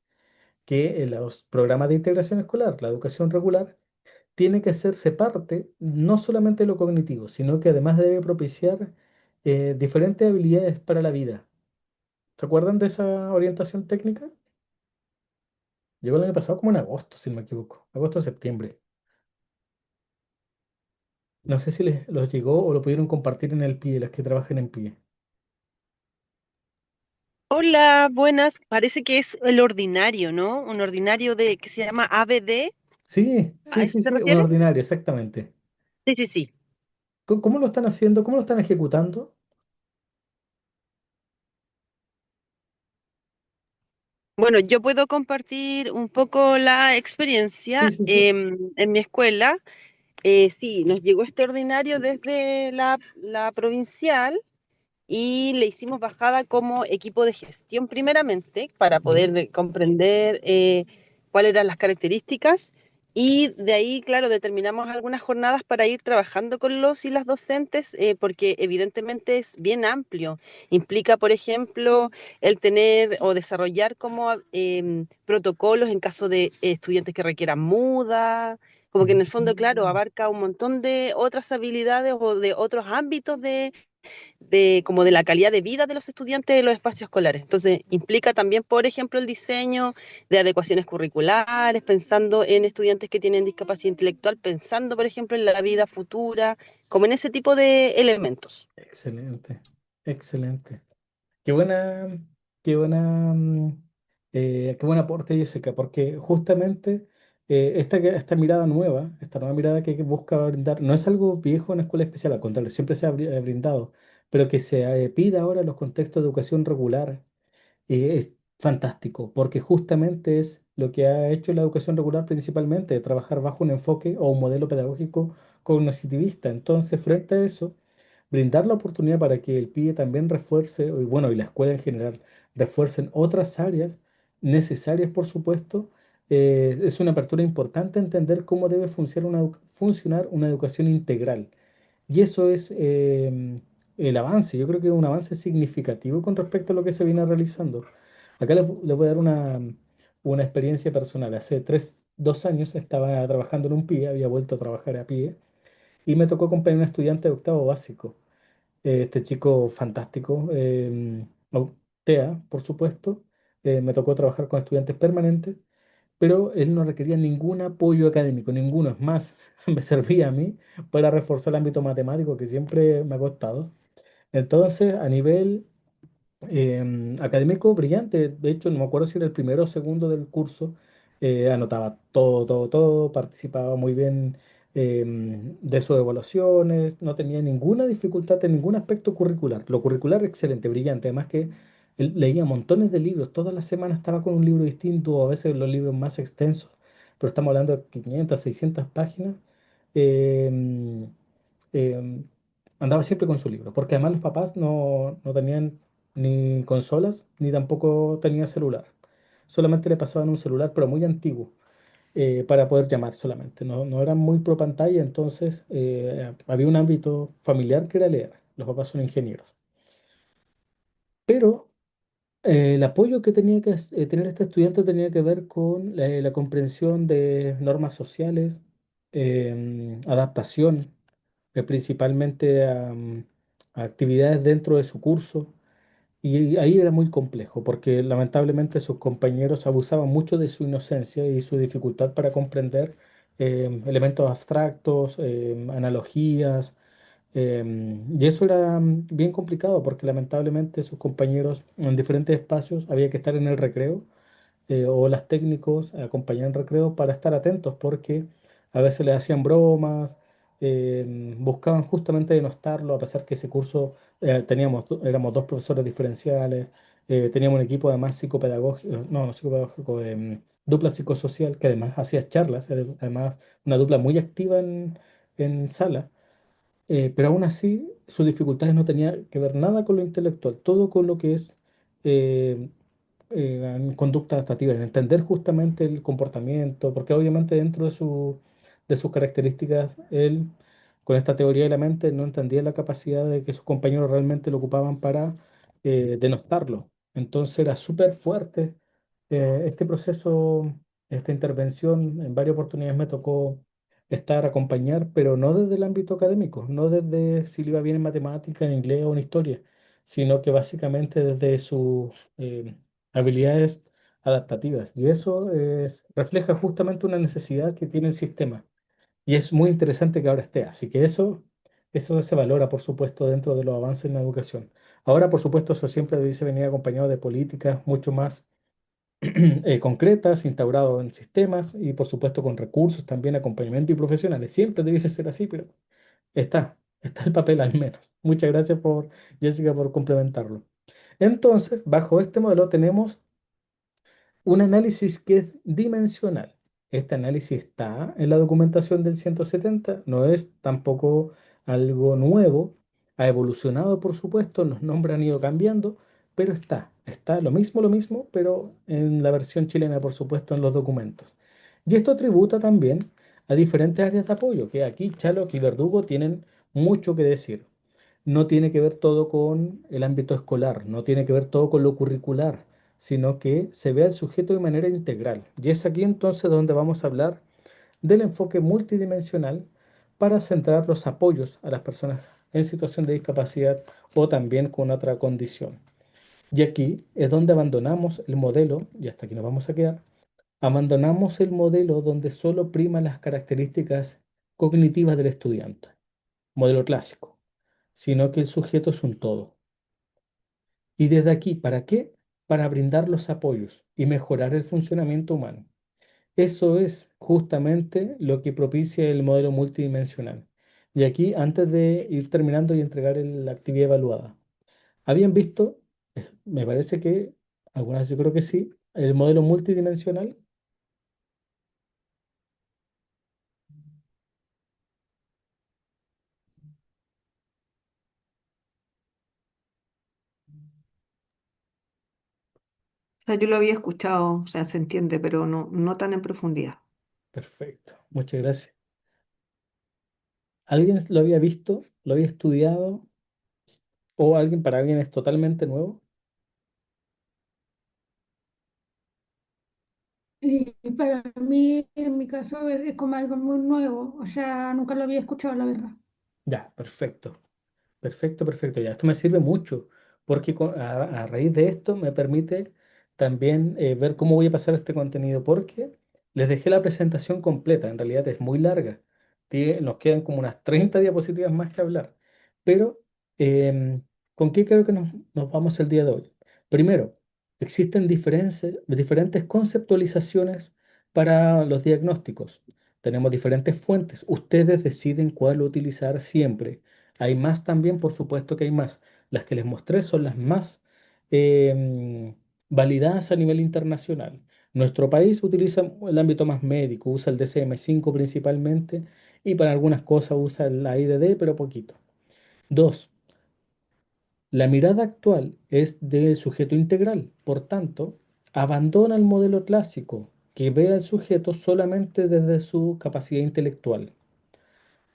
que en los programas de integración escolar, la educación regular, tiene que hacerse parte no solamente de lo cognitivo, sino que además debe propiciar diferentes habilidades para la vida. ¿Se acuerdan de esa orientación técnica? Llegó el año pasado como en agosto, si no me equivoco, agosto o septiembre. No sé si les los llegó o lo pudieron compartir en el PIE, las que trabajan en PIE. Hola, buenas. Parece que es el ordinario, ¿no? Un ordinario de que se llama ABD. Sí, ¿A sí, eso sí, se sí, un refiere? ordinario, exactamente. Sí, sí, sí. ¿Cómo lo están haciendo? ¿Cómo lo están ejecutando? Bueno, yo puedo compartir un poco la Sí, experiencia. sí, sí. En mi escuela, sí, nos llegó este ordinario desde la provincial y le hicimos bajada como equipo de gestión primeramente para Ya. poder comprender cuáles eran las características y de ahí, claro, determinamos algunas jornadas para ir trabajando con los y las docentes porque evidentemente es bien amplio. Implica, por ejemplo, el tener o desarrollar como protocolos en caso de estudiantes que requieran muda. Como que en el fondo, claro, Mm. abarca un montón de otras habilidades o de otros ámbitos de como de la calidad de vida de los estudiantes en los espacios escolares. Entonces, implica también, por ejemplo, el diseño de adecuaciones curriculares, pensando en estudiantes que tienen discapacidad intelectual, pensando, por ejemplo, en la vida futura, como en ese tipo de elementos. Excelente, excelente. Qué buena, qué buena, qué buen aporte, Jessica, porque justamente esta mirada nueva, esta nueva mirada que busca brindar, no es algo viejo en la escuela especial, al contrario, siempre se ha brindado, pero que se pida ahora en los contextos de educación regular, es fantástico, porque justamente es lo que ha hecho la educación regular principalmente, trabajar bajo un enfoque o un modelo pedagógico cognitivista. Entonces, frente a eso, brindar la oportunidad para que el PIE también refuerce, y bueno, y la escuela en general, refuercen otras áreas necesarias, por supuesto, es una apertura importante a entender cómo debe funcionar una educación integral. Y eso es el avance. Yo creo que es un avance significativo con respecto a lo que se viene realizando. Acá les voy a dar una experiencia personal. Hace 2 años estaba trabajando en un PIE, había vuelto a trabajar a PIE, y me tocó acompañar a un estudiante de octavo básico. Este chico fantástico, TEA, por supuesto. Me tocó trabajar con estudiantes permanentes, pero él no requería ningún apoyo académico, ninguno. Es más, me servía a mí para reforzar el ámbito matemático que siempre me ha costado. Entonces, a nivel académico brillante, de hecho, no me acuerdo si era el primero o segundo del curso, anotaba todo, todo, todo, participaba muy bien de sus evaluaciones, no tenía ninguna dificultad en ningún aspecto curricular. Lo curricular, excelente, brillante, además que él leía montones de libros, todas las semanas estaba con un libro distinto, o a veces los libros más extensos, pero estamos hablando de 500, 600 páginas. em, em, Andaba siempre con su libro, porque además los papás no tenían ni consolas, ni tampoco tenía celular. Solamente le pasaban un celular, pero muy antiguo, para poder llamar solamente. No eran muy pro pantalla, entonces había un ámbito familiar que era leer. Los papás son ingenieros. Pero el apoyo que tenía que tener este estudiante tenía que ver con la comprensión de normas sociales, adaptación, principalmente a actividades dentro de su curso. Y ahí era muy complejo, porque lamentablemente sus compañeros abusaban mucho de su inocencia y su dificultad para comprender elementos abstractos, analogías, y eso era bien complicado, porque lamentablemente sus compañeros en diferentes espacios había que estar en el recreo, o las técnicos acompañaban en recreo para estar atentos, porque a veces le hacían bromas, buscaban justamente denostarlo, a pesar que ese curso éramos dos profesores diferenciales, teníamos un equipo además psicopedagógico, no psicopedagógico, dupla psicosocial, que además hacía charlas, además una dupla muy activa en sala. Pero aún así, sus dificultades no tenían que ver nada con lo intelectual, todo con lo que es eh, en conducta adaptativa, en entender justamente el comportamiento, porque obviamente dentro de sus características, él, con esta teoría de la mente, no entendía la capacidad de que sus compañeros realmente lo ocupaban para denostarlo. Entonces era súper fuerte este proceso, esta intervención. En varias oportunidades me tocó estar, acompañar, pero no desde el ámbito académico, no desde si le iba bien en matemática, en inglés o en historia, sino que básicamente desde sus habilidades adaptativas. Y eso refleja justamente una necesidad que tiene el sistema. Y es muy interesante que ahora esté. Así que eso se valora, por supuesto, dentro de los avances en la educación. Ahora, por supuesto, eso siempre debe venir acompañado de políticas mucho más concretas, instaurado en sistemas y, por supuesto, con recursos también, acompañamiento y profesionales. Siempre debiese ser así, pero está el papel al menos. Muchas gracias Jessica, por complementarlo. Entonces, bajo este modelo tenemos un análisis que es dimensional. Este análisis está en la documentación del 170, no es tampoco algo nuevo, ha evolucionado por supuesto, los nombres han ido cambiando, pero está lo mismo, pero en la versión chilena por supuesto en los documentos. Y esto tributa también a diferentes áreas de apoyo, que aquí Chaloc y Verdugo tienen mucho que decir. No tiene que ver todo con el ámbito escolar, no tiene que ver todo con lo curricular, sino que se vea el sujeto de manera integral. Y es aquí entonces donde vamos a hablar del enfoque multidimensional para centrar los apoyos a las personas en situación de discapacidad o también con otra condición. Y aquí es donde abandonamos el modelo, y hasta aquí nos vamos a quedar, abandonamos el modelo donde solo priman las características cognitivas del estudiante, modelo clásico, sino que el sujeto es un todo. Y desde aquí, ¿para qué? Para brindar los apoyos y mejorar el funcionamiento humano. Eso es justamente lo que propicia el modelo multidimensional. Y aquí, antes de ir terminando y entregar la actividad evaluada, ¿habían visto? Me parece que, algunas yo creo que sí, el modelo multidimensional. O sea, yo lo había escuchado, o sea, se entiende, pero no tan en profundidad. Perfecto, muchas gracias. ¿Alguien lo había visto? ¿Lo había estudiado? ¿O alguien para alguien es totalmente nuevo? Y para mí, en mi caso, es como algo muy nuevo, o sea, nunca lo había escuchado, la verdad. Ya, perfecto. Perfecto, perfecto. Ya, esto me sirve mucho porque a raíz de esto me permite también ver cómo voy a pasar este contenido porque les dejé la presentación completa. En realidad es muy larga. Nos quedan como unas 30 diapositivas más que hablar. Pero, em, ¿con qué creo que nos vamos el día de hoy? Primero, existen diferentes conceptualizaciones para los diagnósticos. Tenemos diferentes fuentes. Ustedes deciden cuál utilizar siempre. Hay más también, por supuesto que hay más. Las que les mostré son las más validadas a nivel internacional. Nuestro país utiliza el ámbito más médico, usa el DCM-5 principalmente y para algunas cosas usa la IDD, pero poquito. Dos, la mirada actual es del sujeto integral, por tanto, abandona el modelo clásico que ve al sujeto solamente desde su capacidad intelectual.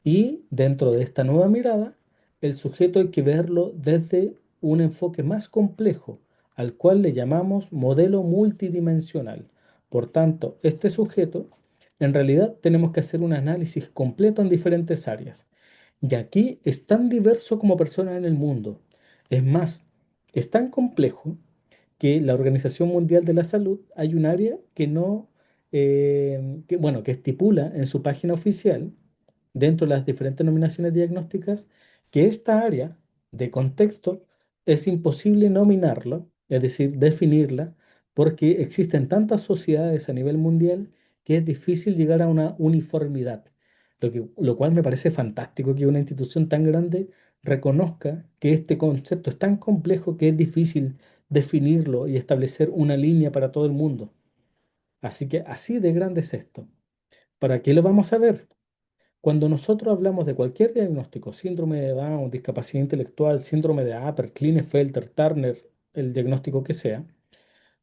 Y dentro de esta nueva mirada, el sujeto hay que verlo desde un enfoque más complejo, al cual le llamamos modelo multidimensional. Por tanto, este sujeto, en realidad tenemos que hacer un análisis completo en diferentes áreas. Y aquí es tan diverso como personas en el mundo. Es más, es tan complejo que la Organización Mundial de la Salud hay un área que no, bueno, que estipula en su página oficial dentro de las diferentes nominaciones diagnósticas que esta área de contexto es imposible nominarlo, es decir, definirla, porque existen tantas sociedades a nivel mundial que es difícil llegar a una uniformidad, lo cual me parece fantástico que una institución tan grande reconozca que este concepto es tan complejo que es difícil definirlo y establecer una línea para todo el mundo. Así que así de grande es esto. ¿Para qué lo vamos a ver? Cuando nosotros hablamos de cualquier diagnóstico, síndrome de Down, discapacidad intelectual, síndrome de Apert, Klinefelter, Turner, el diagnóstico que sea,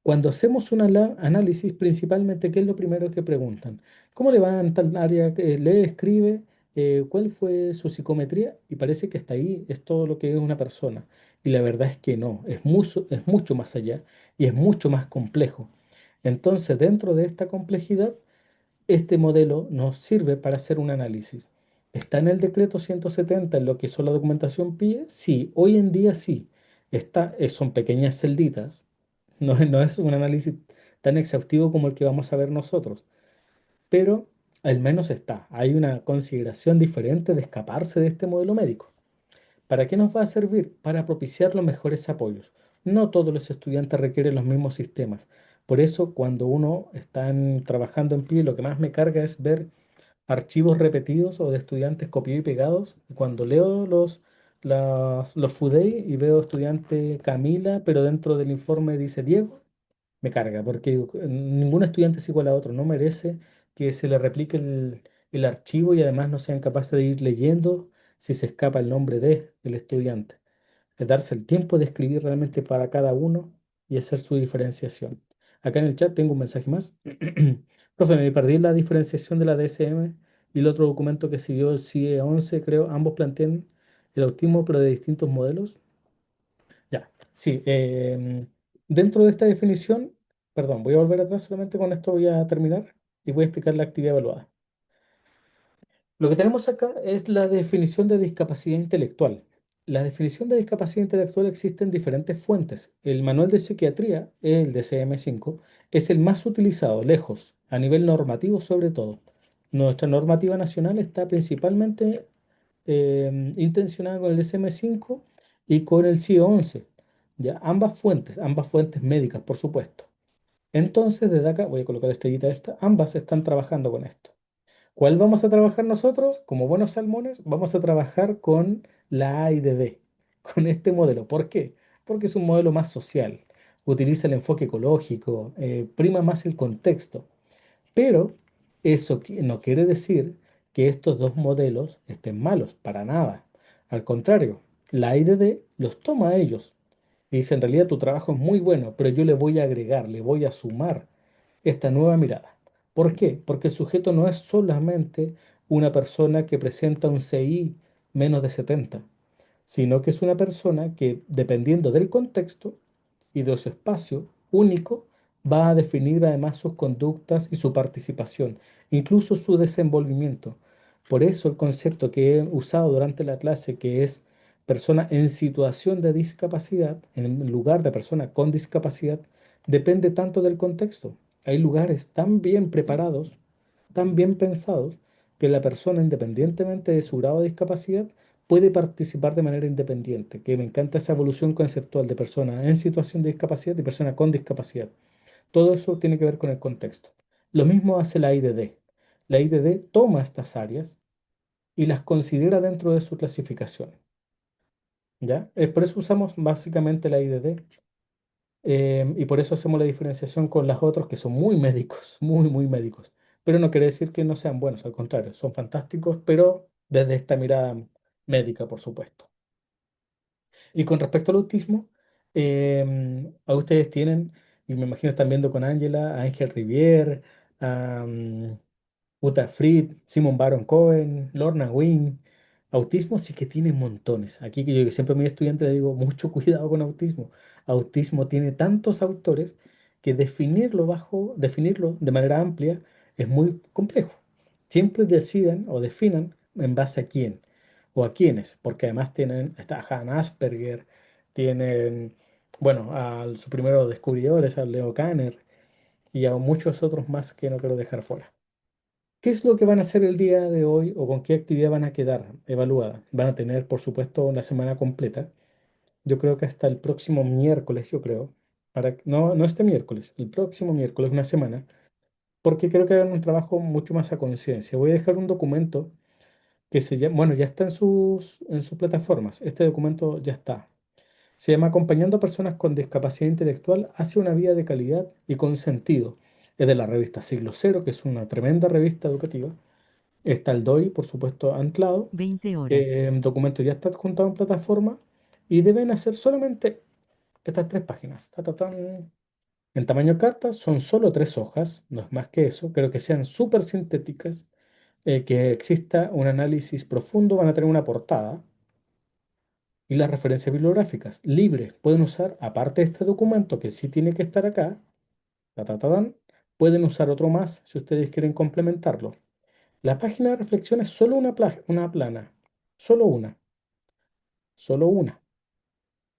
cuando hacemos un análisis, principalmente, ¿qué es lo primero que preguntan? ¿Cómo le va en tal área? ¿Lee, escribe? ¿Cuál fue su psicometría? Y parece que hasta ahí es todo lo que es una persona. Y la verdad es que no, es mucho más allá y es mucho más complejo. Entonces, dentro de esta complejidad, este modelo nos sirve para hacer un análisis. ¿Está en el decreto 170 en lo que son la documentación PIE? Sí, hoy en día sí. Son pequeñas celditas. No es un análisis tan exhaustivo como el que vamos a ver nosotros, pero al menos está. Hay una consideración diferente de escaparse de este modelo médico. ¿Para qué nos va a servir? Para propiciar los mejores apoyos. No todos los estudiantes requieren los mismos sistemas. Por eso, cuando uno está trabajando en pie, lo que más me carga es ver archivos repetidos o de estudiantes copiados y pegados. Cuando leo los FUDEI y veo estudiante Camila, pero dentro del informe dice Diego, me carga, porque ningún estudiante es igual a otro. No merece que se le replique el archivo y además no sean capaces de ir leyendo si se escapa el nombre del estudiante. Es darse el tiempo de escribir realmente para cada uno y hacer su diferenciación. Acá en el chat tengo un mensaje más. Profe, me perdí la diferenciación de la DSM y el otro documento que siguió el CIE 11, creo. Ambos plantean el autismo, pero de distintos modelos. Ya, sí. Dentro de esta definición, perdón, voy a volver atrás, solamente con esto voy a terminar y voy a explicar la actividad evaluada. Lo que tenemos acá es la definición de discapacidad intelectual. La definición de discapacidad intelectual existe en diferentes fuentes. El manual de psiquiatría, el DSM-5, es el más utilizado, lejos, a nivel normativo sobre todo. Nuestra normativa nacional está principalmente intencionada con el DSM-5 y con el CIE-11. Ya, ambas fuentes médicas, por supuesto. Entonces, desde acá, voy a colocar la estrellita esta, ambas están trabajando con esto. ¿Cuál vamos a trabajar nosotros? Como buenos salmones, vamos a trabajar con la AIDD, con este modelo. ¿Por qué? Porque es un modelo más social, utiliza el enfoque ecológico, prima más el contexto. Pero eso no quiere decir que estos dos modelos estén malos, para nada. Al contrario, la AIDD los toma a ellos y dice, en realidad tu trabajo es muy bueno, pero yo le voy a agregar, le voy a sumar esta nueva mirada. ¿Por qué? Porque el sujeto no es solamente una persona que presenta un CI menos de 70, sino que es una persona que, dependiendo del contexto y de su espacio único, va a definir además sus conductas y su participación, incluso su desenvolvimiento. Por eso el concepto que he usado durante la clase, que es persona en situación de discapacidad, en lugar de persona con discapacidad, depende tanto del contexto. Hay lugares tan bien preparados, tan bien pensados, que la persona, independientemente de su grado de discapacidad, puede participar de manera independiente, que me encanta esa evolución conceptual de persona en situación de discapacidad y persona con discapacidad. Todo eso tiene que ver con el contexto. Lo mismo hace la IDD. La IDD toma estas áreas y las considera dentro de su clasificación, ¿ya? Por eso usamos básicamente la IDD, y por eso hacemos la diferenciación con las otras que son muy médicos, muy, muy médicos. Pero no quiere decir que no sean buenos, al contrario, son fantásticos, pero desde esta mirada médica, por supuesto. Y con respecto al autismo, a ustedes tienen, y me imagino están viendo con Ángela, a Ángel Rivière, a Uta Fried, Simon Baron Cohen, Lorna Wynne. Autismo sí que tiene montones. Aquí que yo que siempre a mis estudiantes les digo, mucho cuidado con autismo. Autismo tiene tantos autores que definirlo de manera amplia es muy complejo. Siempre decidan o definan en base a quién o a quiénes, porque además tienen, está Hannah Asperger, tienen, bueno, a sus primeros descubridores, a Leo Kanner y a muchos otros más que no quiero dejar fuera. ¿Qué es lo que van a hacer el día de hoy o con qué actividad van a quedar evaluadas? Van a tener, por supuesto, una semana completa. Yo creo que hasta el próximo miércoles, yo creo. No, no este miércoles, el próximo miércoles, una semana, porque creo que hagan un trabajo mucho más a conciencia. Voy a dejar un documento que se llama, bueno, ya está en sus plataformas. Este documento ya está. Se llama Acompañando a personas con discapacidad intelectual hacia una vida de calidad y con sentido. Es de la revista Siglo Cero, que es una tremenda revista educativa. Está el DOI, por supuesto, anclado. 20 horas. El documento ya está adjuntado en plataforma y deben hacer solamente estas tres páginas. Ta, ta, tan. En tamaño carta son solo 3 hojas, no es más que eso. Creo que sean súper sintéticas, que exista un análisis profundo, van a tener una portada y las referencias bibliográficas libres. Pueden usar, aparte de este documento que sí tiene que estar acá, ta, ta, ta, tan, pueden usar otro más si ustedes quieren complementarlo. La página de reflexión es solo una plana, solo una, solo una.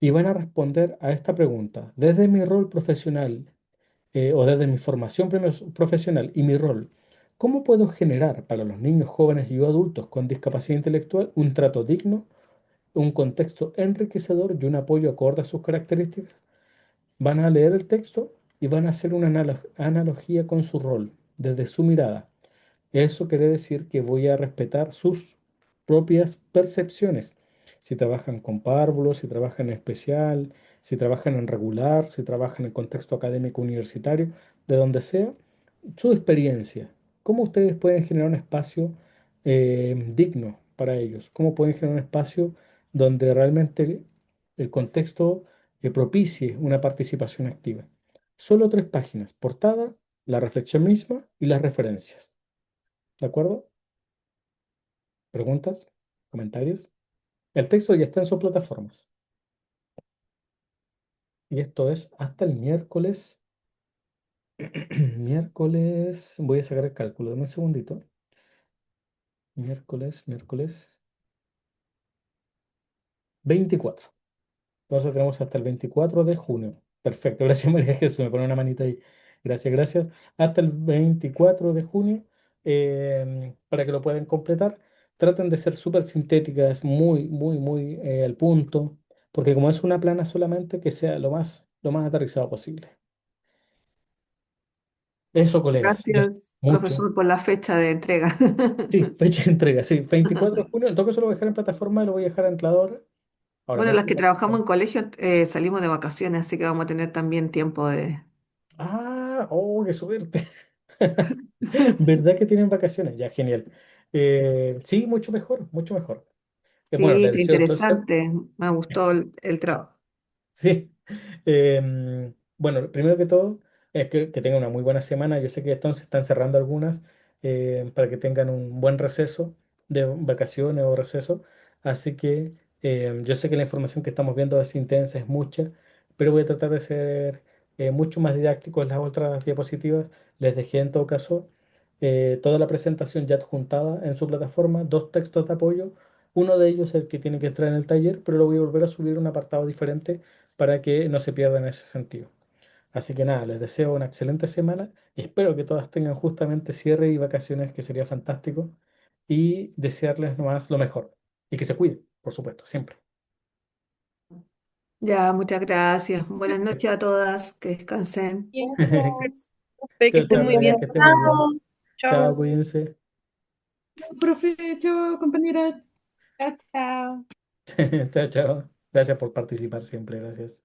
Y van a responder a esta pregunta. Desde mi rol profesional, o desde mi formación profesional y mi rol, ¿cómo puedo generar para los niños, jóvenes y adultos con discapacidad intelectual un trato digno, un contexto enriquecedor y un apoyo acorde a sus características? Van a leer el texto y van a hacer una analogía con su rol, desde su mirada. Eso quiere decir que voy a respetar sus propias percepciones. Si trabajan con párvulos, si trabajan en especial, si trabajan en regular, si trabajan en contexto académico universitario, de donde sea, su experiencia. ¿Cómo ustedes pueden generar un espacio digno para ellos? ¿Cómo pueden generar un espacio donde realmente el contexto propicie una participación activa? Solo 3 páginas, portada, la reflexión misma y las referencias. ¿De acuerdo? ¿Preguntas? ¿Comentarios? El texto ya está en sus plataformas. Y esto es hasta el miércoles. Miércoles. Voy a sacar el cálculo. Dame un segundito. miércoles 24. Entonces tenemos hasta el 24 de junio. Perfecto, gracias María Jesús, me pone una manita ahí. Gracias, gracias. Hasta el 24 de junio, para que lo puedan completar. Traten de ser súper sintéticas, muy, muy, muy al punto, porque como es una plana solamente, que sea lo más aterrizado posible. Eso, colegas, ya es Gracias, mucho. profesor, por la fecha de entrega. Sí, fecha de entrega, sí, 24 de junio. En todo caso lo voy a dejar en plataforma y lo voy a dejar anclado ahora. Ahora Bueno, no sé. las que trabajamos en colegio salimos de vacaciones, así que vamos a tener también tiempo de... Ah, oh, qué suerte. ¿Verdad que tienen vacaciones? Ya, genial. Sí, mucho mejor, mucho mejor. Bueno, Sí, les pero deseo entonces. interesante, me gustó el trabajo. Sí. Bueno, primero que todo, es que tengan una muy buena semana. Yo sé que entonces están cerrando algunas, para que tengan un buen receso de vacaciones o receso. Así que yo sé que la información que estamos viendo es intensa, es mucha, pero voy a tratar de ser mucho más didáctico en las otras diapositivas. Les dejé en todo caso toda la presentación ya adjuntada en su plataforma, dos textos de apoyo. Uno de ellos es el que tiene que entrar en el taller, pero lo voy a volver a subir en un apartado diferente para que no se pierda en ese sentido. Así que nada, les deseo una excelente semana y espero que todas tengan justamente cierre y vacaciones, que sería fantástico, y desearles nomás lo mejor y que se cuiden, por supuesto, siempre. Ya, muchas gracias. Buenas noches a todas, que descansen. Gracias. Espero que Chao, estén chao, muy bien. colegas, que estén muy bien. Chao. Chao, Chao. cuídense. Profe, chao, compañera. Chao, chao. Chao, chao. Gracias por participar siempre, gracias.